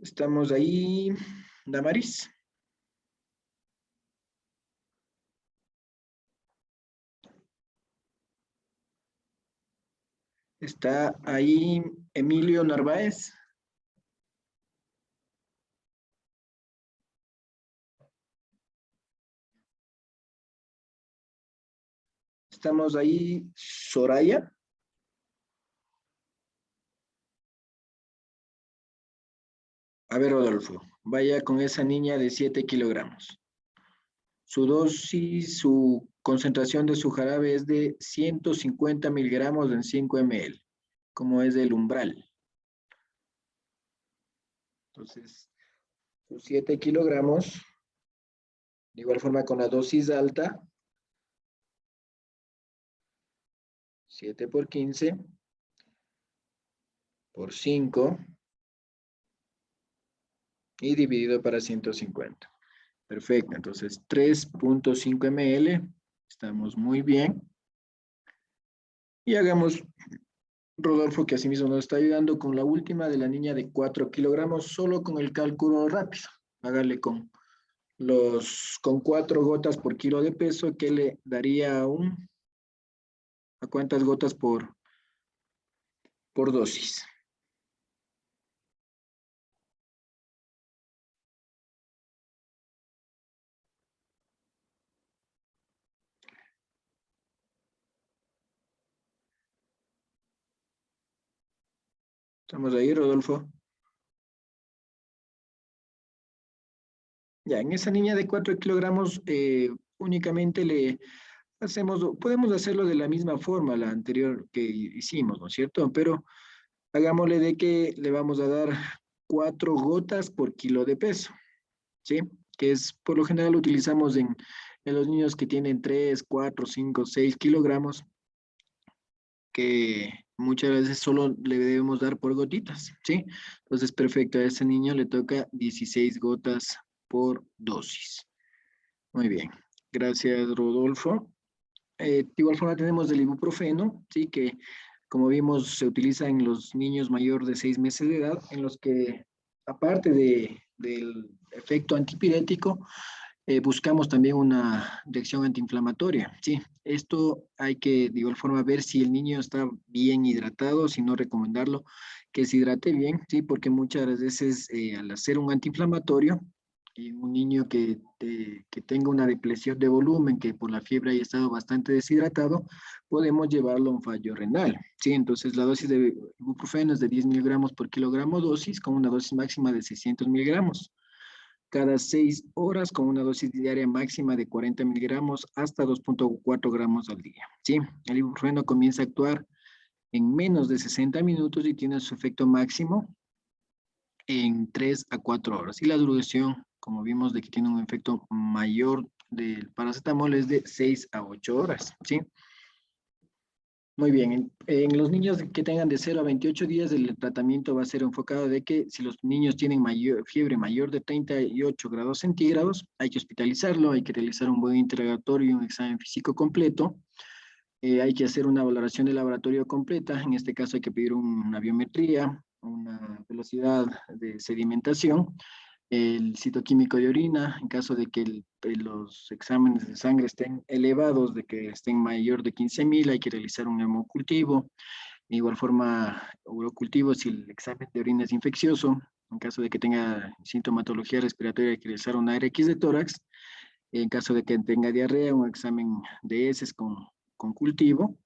¿Estamos ahí, Damaris? ¿Está ahí Emilio Narváez? ¿Estamos ahí, Soraya? A ver, Rodolfo, vaya con esa niña de 7 kilogramos. Su dosis, su concentración de su jarabe es de 150 miligramos en 5 ml, como es el umbral. Entonces, sus 7 kilogramos, de igual forma con la dosis alta, 7 por 15, por 5, y dividido para 150. Perfecto, entonces 3.5 ml, estamos muy bien. Y hagamos, Rodolfo, que asimismo nos está ayudando con la última de la niña de 4 kilogramos, solo con el cálculo rápido. Hágale con 4 gotas por kilo de peso, que le daría ¿a cuántas gotas por dosis? ¿Estamos ahí, Rodolfo? Ya, en esa niña de 4 kilogramos únicamente le podemos hacerlo de la misma forma, la anterior que hicimos, ¿no es cierto? Pero hagámosle de que le vamos a dar 4 gotas por kilo de peso, ¿sí? Que es, por lo general utilizamos en los niños que tienen 3, 4, 5, 6 kilogramos, que muchas veces solo le debemos dar por gotitas, ¿sí? Entonces, perfecto, a ese niño le toca 16 gotas por dosis. Muy bien, gracias, Rodolfo. De igual forma tenemos el ibuprofeno, ¿sí? Que como vimos se utiliza en los niños mayor de 6 meses de edad, en los que aparte del efecto antipirético, buscamos también una reacción antiinflamatoria, ¿sí? Esto hay que de igual forma ver si el niño está bien hidratado, si no recomendarlo que se hidrate bien, ¿sí? Porque muchas veces al hacer un antiinflamatorio, y un niño que tenga una depresión de volumen, que por la fiebre haya estado bastante deshidratado, podemos llevarlo a un fallo renal, ¿sí? Entonces la dosis de ibuprofeno es de 10 miligramos por kilogramo dosis, con una dosis máxima de 600 miligramos cada 6 horas, con una dosis diaria máxima de 40 miligramos hasta 2.4 gramos al día, ¿sí? El ibuprofeno comienza a actuar en menos de 60 minutos y tiene su efecto máximo en 3 a 4 horas. Y la duración, como vimos, de que tiene un efecto mayor del paracetamol es de 6 a 8 horas, ¿sí? Muy bien, en los niños que tengan de 0 a 28 días, el tratamiento va a ser enfocado de que si los niños tienen fiebre mayor de 38 grados centígrados, hay que hospitalizarlo, hay que realizar un buen interrogatorio y un examen físico completo, hay que hacer una valoración de laboratorio completa, en este caso hay que pedir una biometría, una velocidad de sedimentación, el citoquímico de orina, en caso de que los exámenes de sangre estén elevados, de que estén mayor de 15.000, hay que realizar un hemocultivo. De igual forma, urocultivo si el examen de orina es infeccioso. En caso de que tenga sintomatología respiratoria, hay que realizar una RX de tórax. En caso de que tenga diarrea, un examen de heces con cultivo.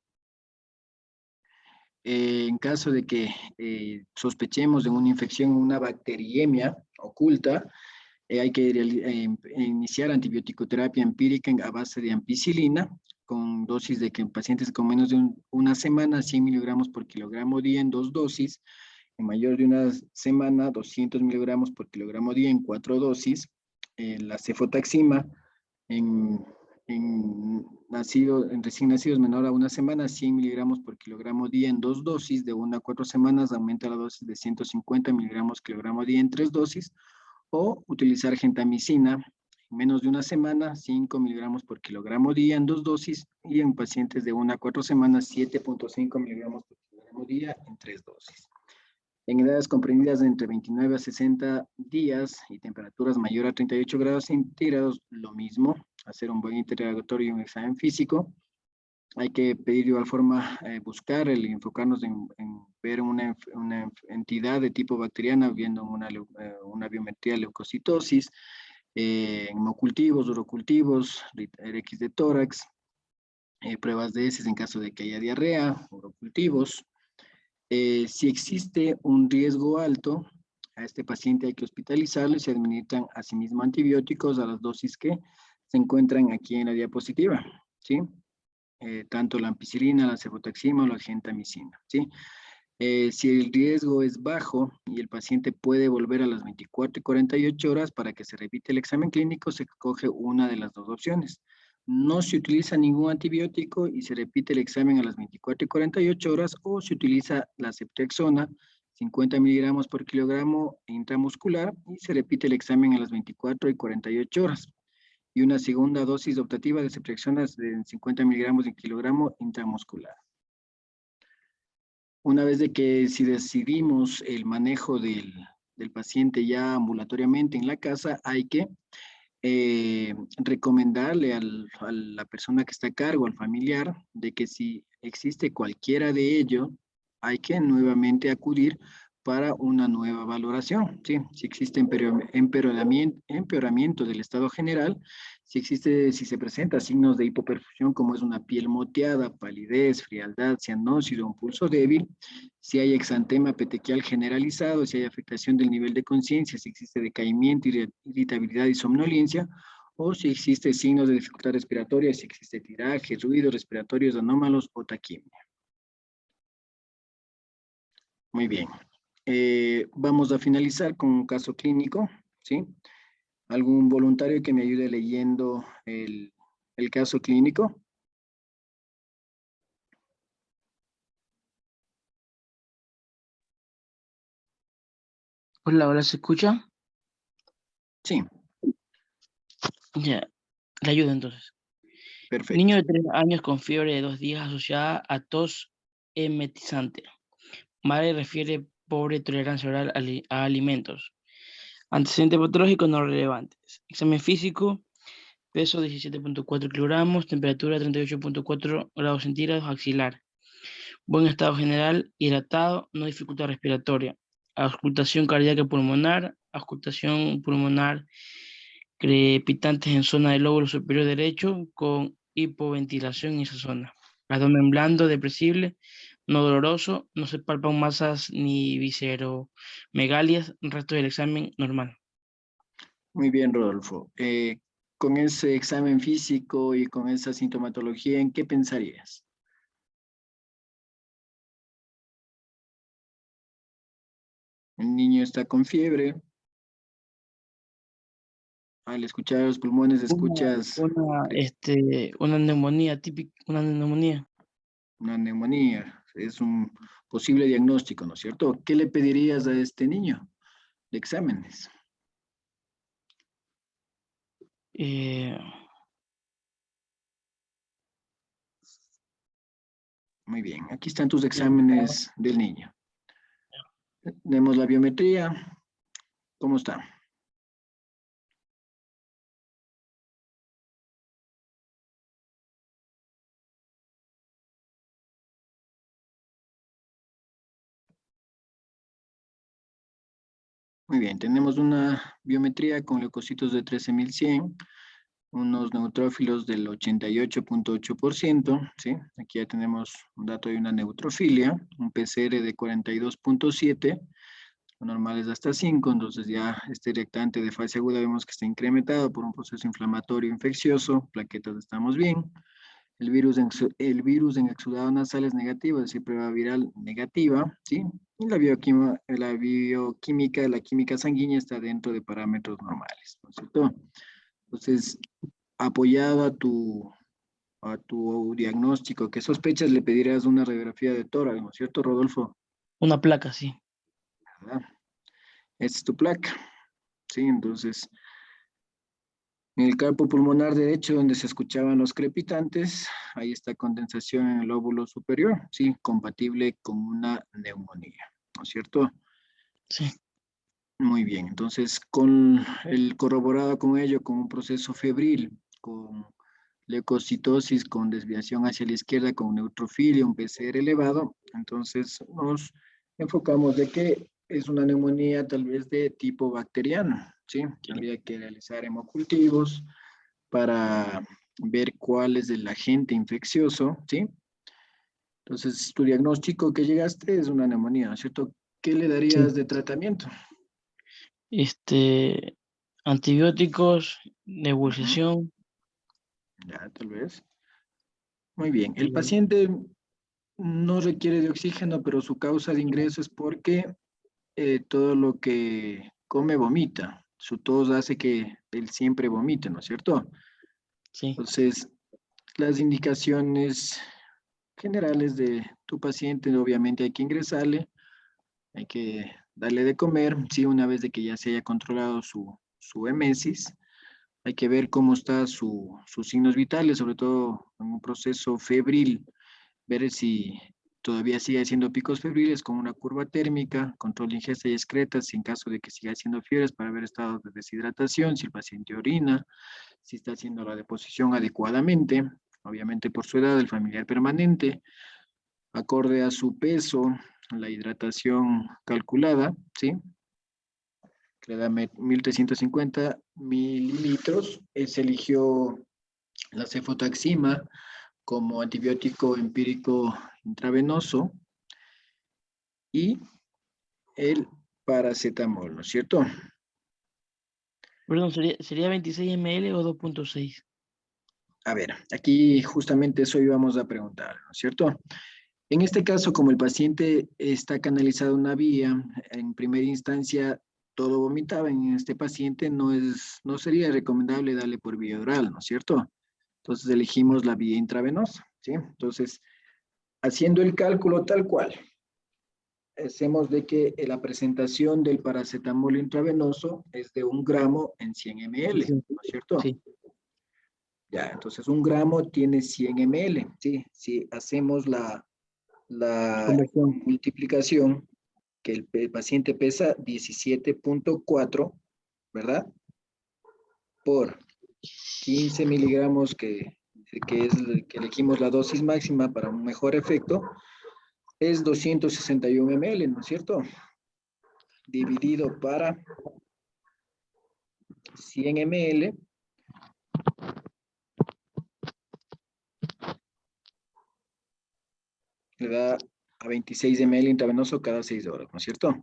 En caso de que sospechemos de una infección, una bacteriemia oculta, hay que iniciar antibiótico-terapia empírica a base de ampicilina, con dosis de que en pacientes con menos de una semana, 100 miligramos por kilogramo día en 2 dosis, en mayor de una semana, 200 miligramos por kilogramo día en 4 dosis, la cefotaxima en en recién nacidos menor a una semana, 100 miligramos por kilogramo día en 2 dosis. De 1 a 4 semanas aumenta la dosis de 150 miligramos kilogramo día en 3 dosis. O utilizar gentamicina en menos de una semana, 5 miligramos por kilogramo día en 2 dosis. Y en pacientes de 1 a 4 semanas, 7.5 miligramos por kilogramo día en 3 dosis. En edades comprendidas de entre 29 a 60 días y temperaturas mayor a 38 grados centígrados, lo mismo, hacer un buen interrogatorio y un examen físico. Hay que pedir de igual forma, buscar, enfocarnos en ver una entidad de tipo bacteriana, viendo una biometría leucocitosis, hemocultivos, urocultivos, RX de tórax, pruebas de heces en caso de que haya diarrea, urocultivos. Si existe un riesgo alto, a este paciente hay que hospitalizarlo y se administran asimismo antibióticos a las dosis que se encuentran aquí en la diapositiva, ¿sí? Tanto la ampicilina, la cefotaxima o la gentamicina, ¿sí? Si el riesgo es bajo y el paciente puede volver a las 24 y 48 horas para que se repite el examen clínico, se coge una de las dos opciones. No se utiliza ningún antibiótico y se repite el examen a las 24 y 48 horas, o se utiliza la ceftriaxona, 50 miligramos por kilogramo intramuscular, y se repite el examen a las 24 y 48 horas. Y una segunda dosis optativa de ceftriaxona de 50 miligramos de kilogramo intramuscular. Una vez de que si decidimos el manejo del paciente ya ambulatoriamente en la casa, hay que recomendarle a la persona que está a cargo, al familiar, de que si existe cualquiera de ello, hay que nuevamente acudir para una nueva valoración, ¿sí? Si existe empeoramiento del estado general, si se presenta signos de hipoperfusión como es una piel moteada, palidez, frialdad, cianosis o un pulso débil, si hay exantema petequial generalizado, si hay afectación del nivel de conciencia, si existe decaimiento, irritabilidad y somnolencia, o si existe signos de dificultad respiratoria, si existe tiraje, ruidos respiratorios anómalos o taquimia. Muy bien. Vamos a finalizar con un caso clínico, ¿sí? ¿Algún voluntario que me ayude leyendo el caso clínico? Hola, hola, ¿se escucha? Sí, Ya, le ayudo entonces. perfecto. Niño de 3 años con fiebre de 2 días asociada a tos emetizante. Madre refiere pobre tolerancia oral a alimentos. Antecedentes patológicos no relevantes. Examen físico, peso 17.4 kilogramos, temperatura 38.4 grados centígrados, axilar. Buen estado general, hidratado, no dificultad respiratoria. Auscultación cardíaca pulmonar, auscultación pulmonar crepitantes en zona del lóbulo superior derecho con hipoventilación en esa zona. Abdomen blando, depresible, no doloroso, no se palpan masas ni visceromegalias, el resto del examen normal. Muy bien, Rodolfo. Con ese examen físico y con esa sintomatología, ¿en qué pensarías? El niño está con fiebre. Al escuchar los pulmones, escuchas Una neumonía típica, una neumonía. una neumonía. Es un posible diagnóstico, ¿no es cierto? ¿Qué le pedirías a este niño de exámenes? Eh, Muy bien, aquí están tus exámenes del niño. Vemos la biometría. ¿Cómo está? Muy bien, tenemos una biometría con leucocitos de 13.100, unos neutrófilos del 88.8%, ¿sí? Aquí ya tenemos un dato de una neutrofilia, un PCR de 42.7, normales hasta 5, entonces ya este reactante de fase aguda vemos que está incrementado por un proceso inflamatorio infeccioso, plaquetas estamos bien, el virus en exudado nasal es negativo, es decir, prueba viral negativa, ¿sí? Y la bioquímica, la química sanguínea está dentro de parámetros normales, ¿no es cierto? Entonces, apoyado a tu diagnóstico, ¿qué sospechas? Le pedirás una radiografía de tórax, ¿no es cierto, Rodolfo? Una placa, sí. ¿Verdad? Esta es tu placa, ¿sí? Entonces, en el campo pulmonar derecho, donde se escuchaban los crepitantes, ahí está condensación en el lóbulo superior, ¿sí? Compatible con una neumonía, ¿no es cierto? Sí. Muy bien, entonces con el corroborado con ello, con un proceso febril, con leucocitosis, con desviación hacia la izquierda, con neutrofilia, un PCR elevado, entonces nos enfocamos de que es una neumonía tal vez de tipo bacteriano, ¿sí? Habría que realizar hemocultivos para ver cuál es el agente infeccioso, ¿sí? Entonces, tu diagnóstico que llegaste es una neumonía, ¿no es cierto? ¿Qué le darías Sí. de tratamiento? Antibióticos, Ujú. nebulización. Ya, tal vez. Muy bien. El eh, paciente no requiere de oxígeno, pero su causa de ingreso es porque todo lo que come vomita. Su tos hace que él siempre vomite, ¿no es cierto? sí. Entonces, las indicaciones generales de tu paciente, obviamente hay que ingresarle, hay que darle de comer, sí, una vez de que ya se haya controlado su emesis, hay que ver cómo está sus signos vitales, sobre todo en un proceso febril, ver si todavía sigue haciendo picos febriles con una curva térmica, control de ingesta y excretas en caso de que siga haciendo fiebres para ver estados de deshidratación, si el paciente orina, si está haciendo la deposición adecuadamente, obviamente por su edad, el familiar permanente, acorde a su peso, la hidratación calculada, ¿sí? Que le da 1350 mililitros, se eligió la cefotaxima como antibiótico empírico intravenoso y el paracetamol, ¿no es cierto? Perdón, ¿sería 26 ml o 2.6? A ver, aquí justamente eso íbamos a preguntar, ¿no es cierto? En este caso, como el paciente está canalizado a una vía, en primera instancia todo vomitaba, en este paciente no sería recomendable darle por vía oral, ¿no es cierto? Entonces elegimos la vía intravenosa, ¿sí? Entonces, haciendo el cálculo tal cual, hacemos de que la presentación del paracetamol intravenoso es de 1 gramo en 100 ml, Sí. ¿no es cierto? Sí. Ya, entonces 1 gramo tiene 100 ml, ¿sí? Si hacemos la Conversión. multiplicación, que el paciente pesa 17.4, ¿verdad? Por 15 miligramos, que es el que elegimos la dosis máxima para un mejor efecto, es 261 ml, ¿no es cierto? Dividido para 100 ml, le da a 26 ml intravenoso cada 6 horas, ¿no es cierto?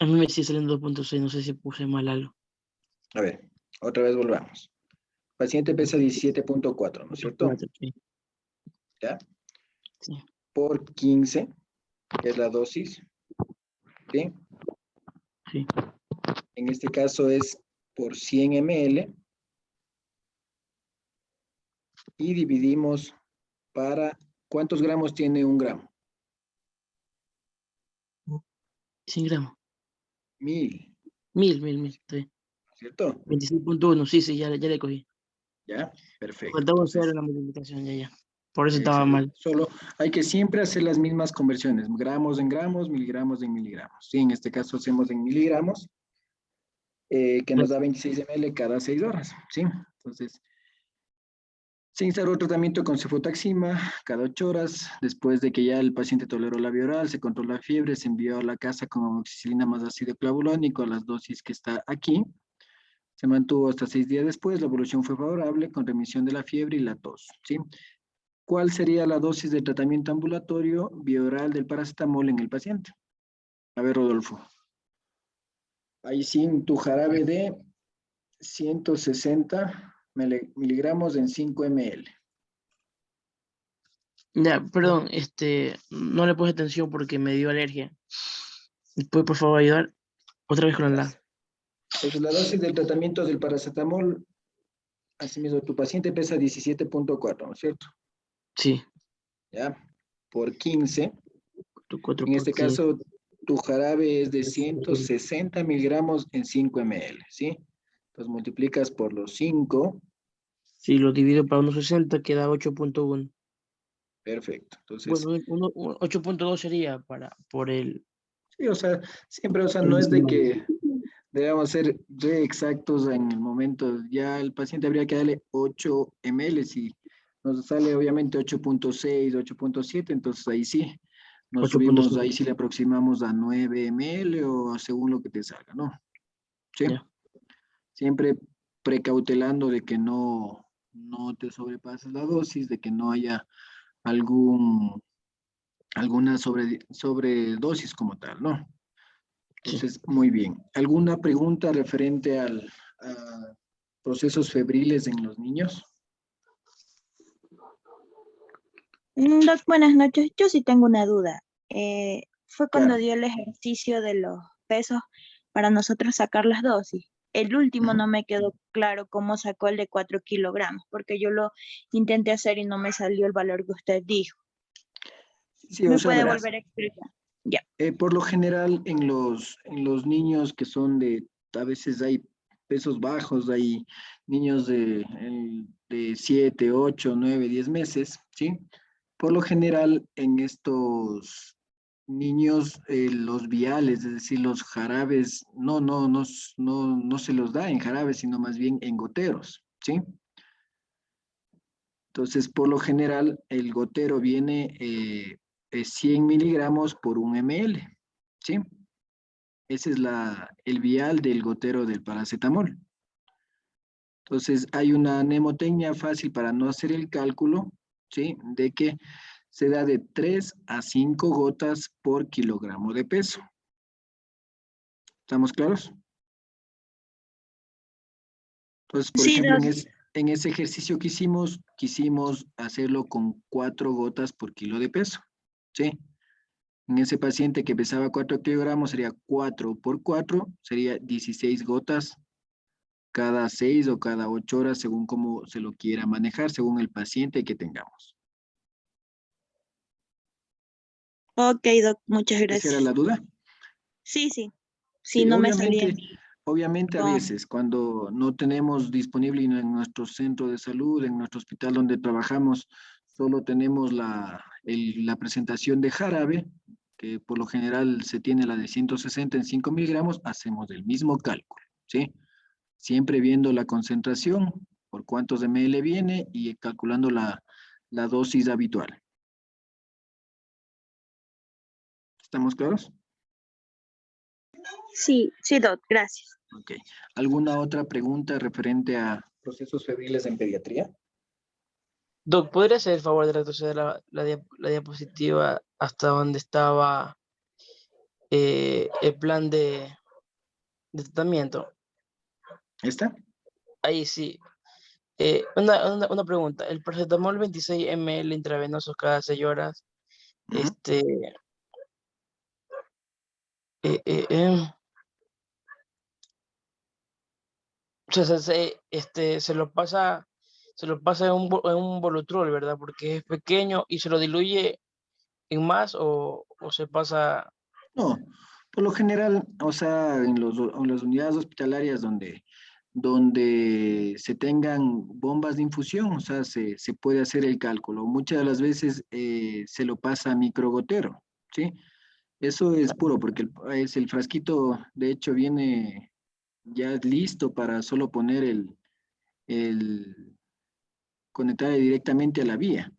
A mí me sigue saliendo 2.6, no sé si puse mal algo. A ver, otra vez volvamos. Paciente pesa 17.4, ¿no es cierto? 4, sí. ¿Ya? Sí. Por 15, que es la dosis, ¿sí? Sí. En este caso es por 100 ml y dividimos para, ¿cuántos gramos tiene 1 gramo? 100 gramos. 1000, 1000. Sí. ¿cierto? 26.1, sí, sí, ya le cogí. ¿Ya? Perfecto. Faltaba hacer Entonces, la multiplicación, ya. Por eso estaba excelente. mal. Solo hay que siempre hacer las mismas conversiones, gramos en gramos, miligramos en miligramos. Sí, en este caso hacemos en miligramos, que nos da 26 ml cada 6 horas, ¿sí? Entonces, se instauró tratamiento con cefotaxima cada 8 horas. Después de que ya el paciente toleró la vía oral, se controló la fiebre, se envió a la casa con amoxicilina más ácido clavulónico a las dosis que está aquí. Se mantuvo hasta 6 días después. La evolución fue favorable con remisión de la fiebre y la tos, ¿sí? ¿Cuál sería la dosis de tratamiento ambulatorio vía oral del paracetamol en el paciente? A ver, Rodolfo. Ahí sí, tu jarabe de 160 miligramos en 5 ml. Ya, perdón, no le puse atención porque me dio alergia. ¿Me puede por favor ayudar? Otra vez con la. Entonces, la dosis del tratamiento del paracetamol, asimismo, tu paciente pesa 17.4, ¿no es cierto? Sí. ¿Ya? Por 15. 4 En por este 15. caso, tu jarabe es de 160 miligramos en 5 ml, ¿sí? Entonces, multiplicas por los 5. Si lo divido para 1,60 queda 8,1. Perfecto. Entonces, Bueno, 8,2 sería por el... sí, o sea, siempre, o sea, no es de que debamos ser re exactos en el momento. Ya el paciente habría que darle 8 ml y nos sale obviamente 8.6, 8.7, entonces ahí sí, nos subimos, 8,7. ahí sí le aproximamos a 9 ml o según lo que te salga, ¿no? Sí, Ya. siempre precautelando de que no te sobrepases la dosis, de que no haya algún, alguna sobredosis como tal, ¿no? Sí. Entonces, muy bien. ¿Alguna pregunta referente a procesos febriles en los niños? Doc, buenas noches. Yo sí tengo una duda. Fue cuando Claro. dio el ejercicio de los pesos para nosotros sacar las dosis. El último Ujú. no me quedó claro cómo sacó el de 4 kilogramos, porque yo lo intenté hacer y no me salió el valor que usted dijo. Sí, o ¿Me sea, puede verás, volver a explicar? Ya. por lo general en los niños que son a veces hay pesos bajos, hay niños de 7, 8, 9, 10 meses, ¿sí? Por lo general en estos niños los viales, es decir, los jarabes, no se los da en jarabes, sino más bien en goteros, ¿sí? Entonces, por lo general, el gotero viene 100 miligramos por 1 ml, ¿sí? Ese es el vial del gotero del paracetamol. Entonces, hay una mnemotecnia fácil para no hacer el cálculo, ¿sí? De que se da de 3 a 5 gotas por kilogramo de peso. ¿Estamos claros? Entonces, por Sí, ejemplo, Doc. en ese ejercicio que hicimos, quisimos hacerlo con 4 gotas por kilo de peso, ¿sí? En ese paciente que pesaba 4 kilogramos sería 4 por 4, sería 16 gotas cada 6 o cada 8 horas, según cómo se lo quiera manejar, según el paciente que tengamos. Ok, Doc, muchas ¿Esa era la gracias. duda? Sí, sí. Sí, Sí, no me salía obviamente a con... veces cuando no tenemos disponible en nuestro centro de salud, en nuestro hospital donde trabajamos, solo tenemos la presentación de jarabe, que por lo general se tiene la de 160 en 5 miligramos, hacemos el mismo cálculo, ¿sí? Siempre viendo la concentración, por cuántos ml viene y calculando la dosis habitual. ¿Estamos claros? Sí, sí, Doc, gracias. Ok. ¿Alguna otra pregunta referente a procesos febriles en pediatría? Doc, ¿podría hacer el favor de retroceder la diapositiva hasta donde estaba el plan de tratamiento? ¿Esta? Ahí sí. Una pregunta. El paracetamol 26 ml intravenosos cada 6 horas. Ujú. Este, eh, eh, eh, o sea, se lo pasa en un Volutrol, ¿verdad? Porque es pequeño y se lo diluye en más o se pasa. No, por lo general, o sea, en las unidades hospitalarias donde se tengan bombas de infusión, o sea, se puede hacer el cálculo. Muchas de las veces se lo pasa a microgotero, ¿sí? Eso es puro, porque es el frasquito, de hecho, viene ya listo para solo poner el conectar directamente a la vía.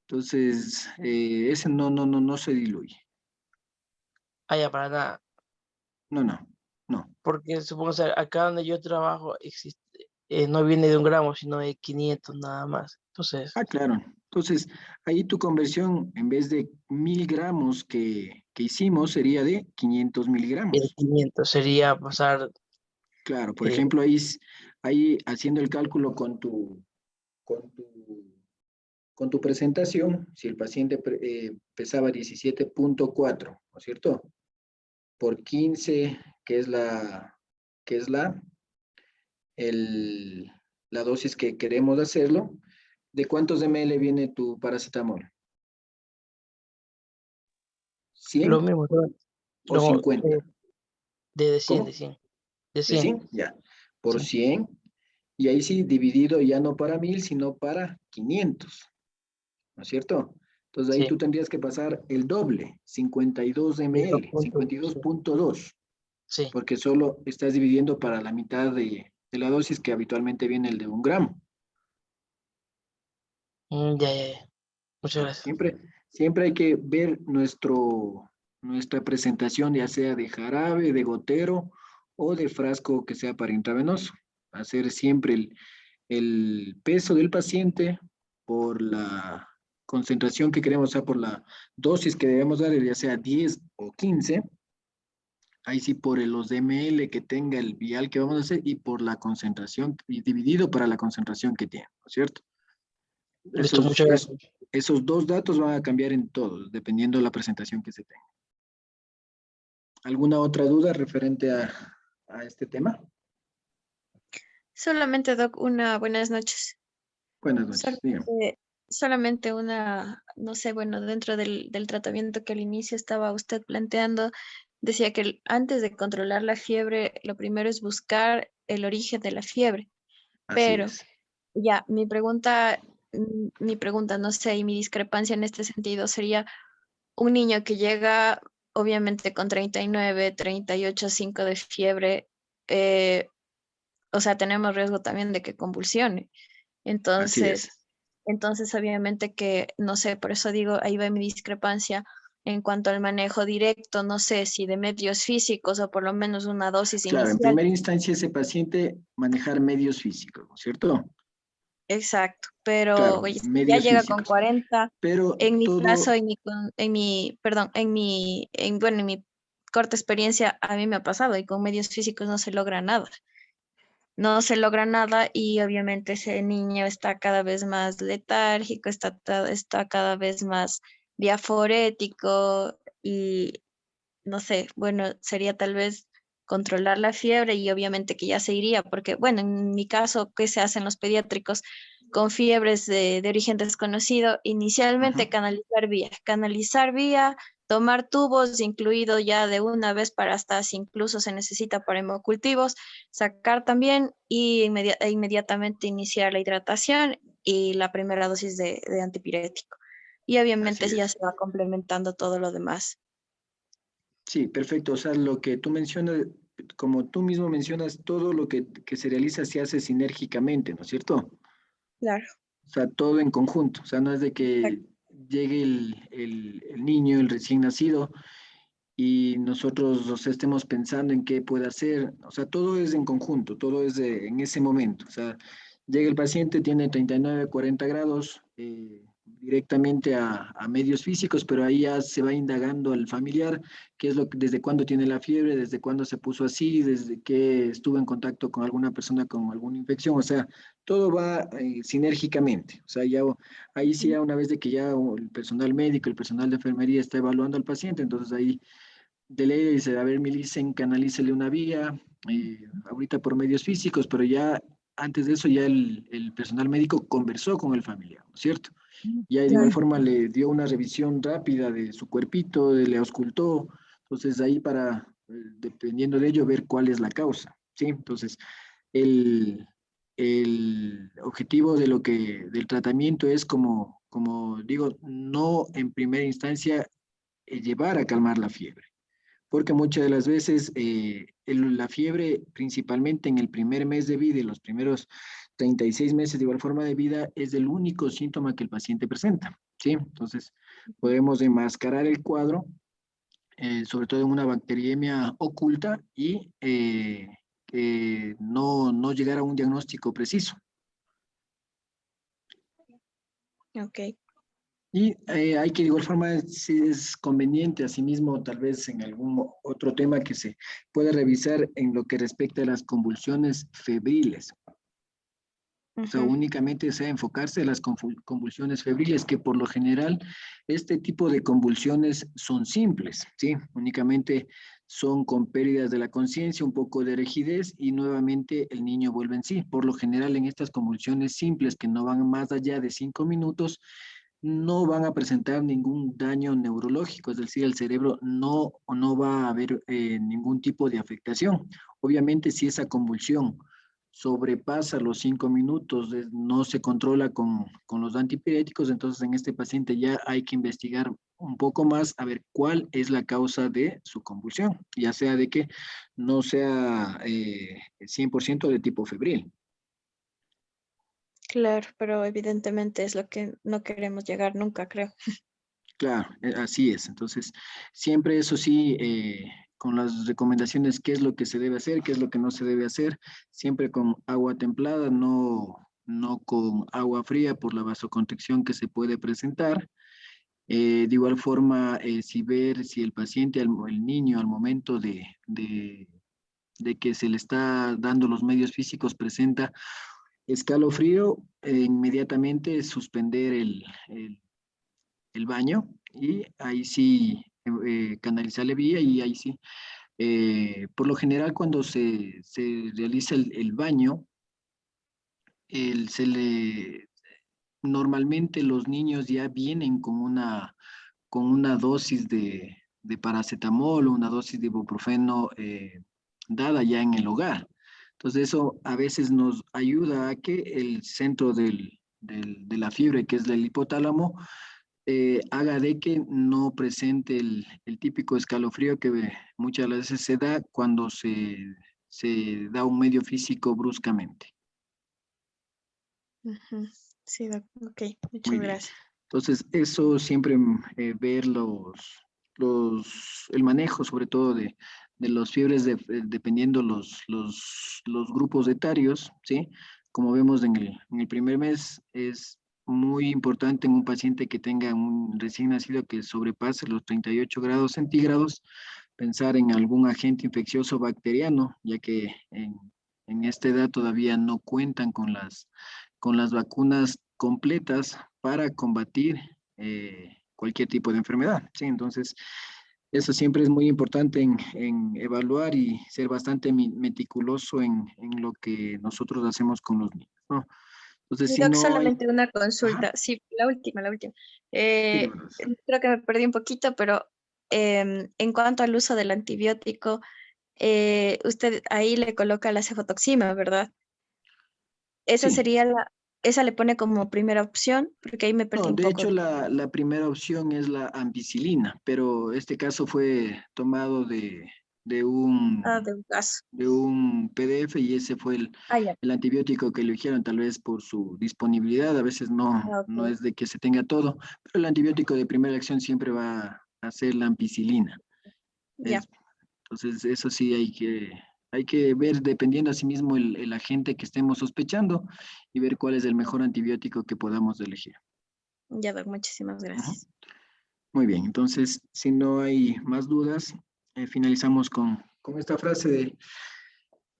Entonces, ese no se diluye. Allá para nada. No, no, no. Porque supongo, o sea, acá donde yo trabajo no viene de 1 gramo, sino de 500 nada más. Entonces, Ah, claro. Entonces, ahí tu conversión, en vez de 1000 gramos que hicimos, sería de 500 el miligramos. 500 sería pasar. Claro, por eh, ejemplo, ahí haciendo el cálculo con tu, con tu presentación, si el paciente pesaba 17.4, ¿no es cierto? Por 15 que es la dosis que queremos hacerlo. ¿De cuántos ml viene tu paracetamol? Lo ¿100 mismo, ¿no? o No, 50? de 100, de ¿Cómo? 100, de ¿De 100, 100? Ya. Por sí, 100. Y ahí sí, dividido ya no para 1000, sino para 500. ¿No es cierto? Entonces ahí sí. tú tendrías que pasar el doble, 52 Y dos ml, puntos, sí, 52.2, sí. porque solo estás dividiendo para la mitad de la dosis que habitualmente viene el de 1 gramo. Ya, ya, ya. Muchas ¿No? gracias. Siempre hay que ver nuestra presentación, ya sea de jarabe, de gotero o de frasco que sea para intravenoso. Hacer siempre el peso del paciente por la concentración que queremos, o sea, por la dosis que debemos dar, ya sea 10 o 15, ahí sí por los ml que tenga el vial que vamos a hacer y por la concentración, y dividido para la concentración que tiene, ¿no es cierto? Listo, Esos, muchas gracias. esos dos datos van a cambiar en todos, dependiendo de la presentación que se tenga. ¿Alguna otra duda referente a este tema? Solamente, Doc, buenas noches. Buenas noches, dígame. Solamente una, no sé, bueno, dentro del tratamiento que al inicio estaba usted planteando, decía que antes de controlar la fiebre, lo primero es buscar el origen de la fiebre. Así Pero es. ya, mi pregunta, no sé, y mi discrepancia en este sentido sería un niño que llega, obviamente, con 39, 38,5 de fiebre, eh, o sea, tenemos riesgo también de que convulsione. Así es. Entonces, obviamente que, no sé, por eso digo, ahí va mi discrepancia en cuanto al manejo directo, no sé si de medios físicos o por lo menos una dosis Claro, en inicial. primera instancia ese paciente manejar medios físicos, ¿no es cierto? Exacto, pero Claro, oye, si ya medios llega con físicos. 40, Pero en mi caso, todo, perdón, bueno, en mi corta experiencia, a mí me ha pasado y con medios físicos no se logra nada. No se logra nada y obviamente ese niño está cada vez más letárgico, está cada vez más diaforético y no sé, bueno, sería tal vez controlar la fiebre y obviamente que ya se iría, porque bueno, en mi caso, ¿qué se hace en los pediátricos con fiebres de origen desconocido? ajá, Inicialmente canalizar vía, tomar tubos, incluido ya de una vez para hasta si incluso se necesita para hemocultivos, sacar también y inmediatamente iniciar la hidratación y la primera dosis de antipirético. Y obviamente así ya es. se va complementando todo lo demás. Sí, perfecto. O sea, lo que tú mencionas, como tú mismo mencionas, todo lo que se realiza se hace sinérgicamente, ¿no es cierto? Claro. O sea, todo en conjunto. O sea, no es de que llegue el niño, el recién nacido, y nosotros o sea, estemos pensando en qué puede hacer. O sea, todo es en conjunto, todo es en ese momento. O sea, llega el paciente, tiene 39, 40 grados, directamente a medios físicos, pero ahí ya se va indagando al familiar, qué es desde cuándo tiene la fiebre, desde cuándo se puso así, desde que estuvo en contacto con alguna persona con alguna infección. O sea, todo va sinérgicamente. O sea, ya ahí sí, ya una vez de que ya el personal médico, el personal de enfermería está evaluando al paciente, entonces ahí de ley dice, a ver, Milicen, canalícele una vía, ahorita por medios físicos, pero ya antes de eso ya el personal médico conversó con el familiar, ¿no es cierto? Y ahí de igual Claro. forma le dio una revisión rápida de su cuerpito, le auscultó, entonces ahí para, dependiendo de ello, ver cuál es la causa, ¿sí? Entonces, el, el objetivo del tratamiento es como digo, no en primera instancia llevar a calmar la fiebre, porque muchas de las veces la fiebre, principalmente en el primer mes de vida y los primeros 36 meses de igual forma de vida, es el único síntoma que el paciente presenta, ¿sí? Entonces, podemos enmascarar el cuadro, sobre todo en una bacteriemia oculta y no llegar a un diagnóstico preciso. Ok. Y hay que de igual forma, si es conveniente, asimismo, tal vez en algún otro tema que se pueda revisar en lo que respecta a las convulsiones febriles. O sea, únicamente sea enfocarse en las convulsiones febriles, que por lo general este tipo de convulsiones son simples, ¿sí? Únicamente son con pérdidas de la conciencia, un poco de rigidez y nuevamente el niño vuelve en sí. Por lo general en estas convulsiones simples que no van más allá de 5 minutos, no van a presentar ningún daño neurológico, es decir, el cerebro no va a haber ningún tipo de afectación. Obviamente, si esa convulsión sobrepasa los 5 minutos, no se controla con los antipiréticos, entonces en este paciente ya hay que investigar un poco más a ver cuál es la causa de su convulsión, ya sea de que no sea 100% de tipo febril. Claro, pero evidentemente es lo que no queremos llegar nunca, creo. Claro, así es. Entonces, siempre eso sí, con las recomendaciones, qué es lo que se debe hacer, qué es lo que no se debe hacer, siempre con agua templada, no con agua fría por la vasoconstricción que se puede presentar. De igual forma, si el paciente, el niño, al momento de que se le está dando los medios físicos, presenta escalofrío, inmediatamente suspender el baño y ahí sí canalizarle vía y ahí sí. Por lo general cuando se realiza el baño, normalmente los niños ya vienen con una dosis de paracetamol o una dosis de ibuprofeno dada ya en el hogar. Entonces eso a veces nos ayuda a que el centro de la fiebre, que es el hipotálamo, haga de que no presente el típico escalofrío que muchas veces se da cuando se da un medio físico bruscamente. Ujú. Sí, ok, Muy muchas bien. gracias. Entonces, eso siempre ver el manejo, sobre todo de los fiebres, dependiendo los grupos etarios, ¿sí? Como vemos en el primer mes, es muy importante en un paciente que tenga un recién nacido que sobrepase los 38 grados centígrados, pensar en algún agente infeccioso bacteriano, ya que en esta edad todavía no cuentan con las vacunas completas para combatir cualquier tipo de enfermedad, ¿sí? Entonces, eso siempre es muy importante en evaluar y ser bastante meticuloso en lo que nosotros hacemos con los niños, ¿no? Entonces, Y si Doc, no hay... solamente una Ajá, consulta. Sí, la última. dígame. Creo que me perdí un poquito, pero en cuanto al uso del antibiótico, usted ahí le coloca la cefotoxima, ¿verdad? Esa Sí. sería esa le pone como primera opción, porque ahí me perdí No, un de poco. hecho la primera opción es la ampicilina, pero este caso fue tomado de un De un caso. de un PDF y ese fue Ah, ya. el antibiótico que eligieron, tal vez por su disponibilidad, a veces no Ok, es de que se tenga todo, pero el antibiótico de primera acción siempre va a ser la ampicilina. ya. Es, entonces, eso sí hay que ver, dependiendo a sí mismo el agente que estemos sospechando y ver cuál es el mejor antibiótico que podamos elegir. Ya, Doc, muchísimas Ujú. gracias. Muy bien, entonces, si no hay más dudas, finalizamos con esta frase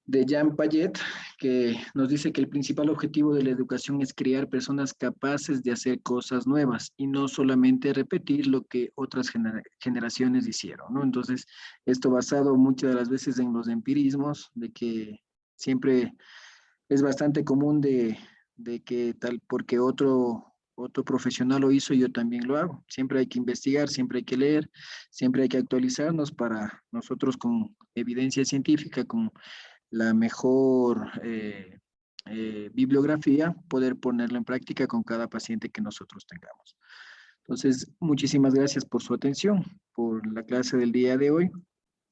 de Jean Piaget, que nos dice que el principal objetivo de la educación es crear personas capaces de hacer cosas nuevas y no solamente repetir lo que otras generaciones hicieron, ¿no? Entonces, esto basado muchas de las veces en los empirismos, de que siempre es bastante común de que tal, porque otro profesional lo hizo, yo también lo hago. Siempre hay que investigar, siempre hay que leer, siempre hay que actualizarnos para nosotros con evidencia científica, con la mejor bibliografía, poder ponerla en práctica con cada paciente que nosotros tengamos. Entonces, muchísimas gracias por su atención, por la clase del día de hoy.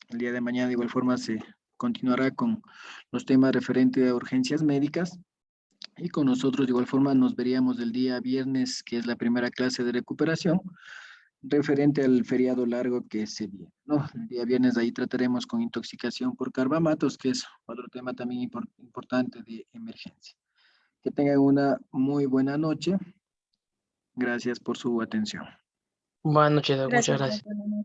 El día de mañana de igual forma se continuará con los temas referentes a urgencias médicas y con nosotros de igual forma nos veríamos el día viernes, que es la primera clase de recuperación, referente al feriado largo que se viene, ¿no? El día viernes ahí trataremos con intoxicación por carbamatos, que es otro tema también importante de emergencia. Que tengan una muy buena noche. Gracias por su atención. Buenas noches, Doc, muchas Gracias, gracias. Doc.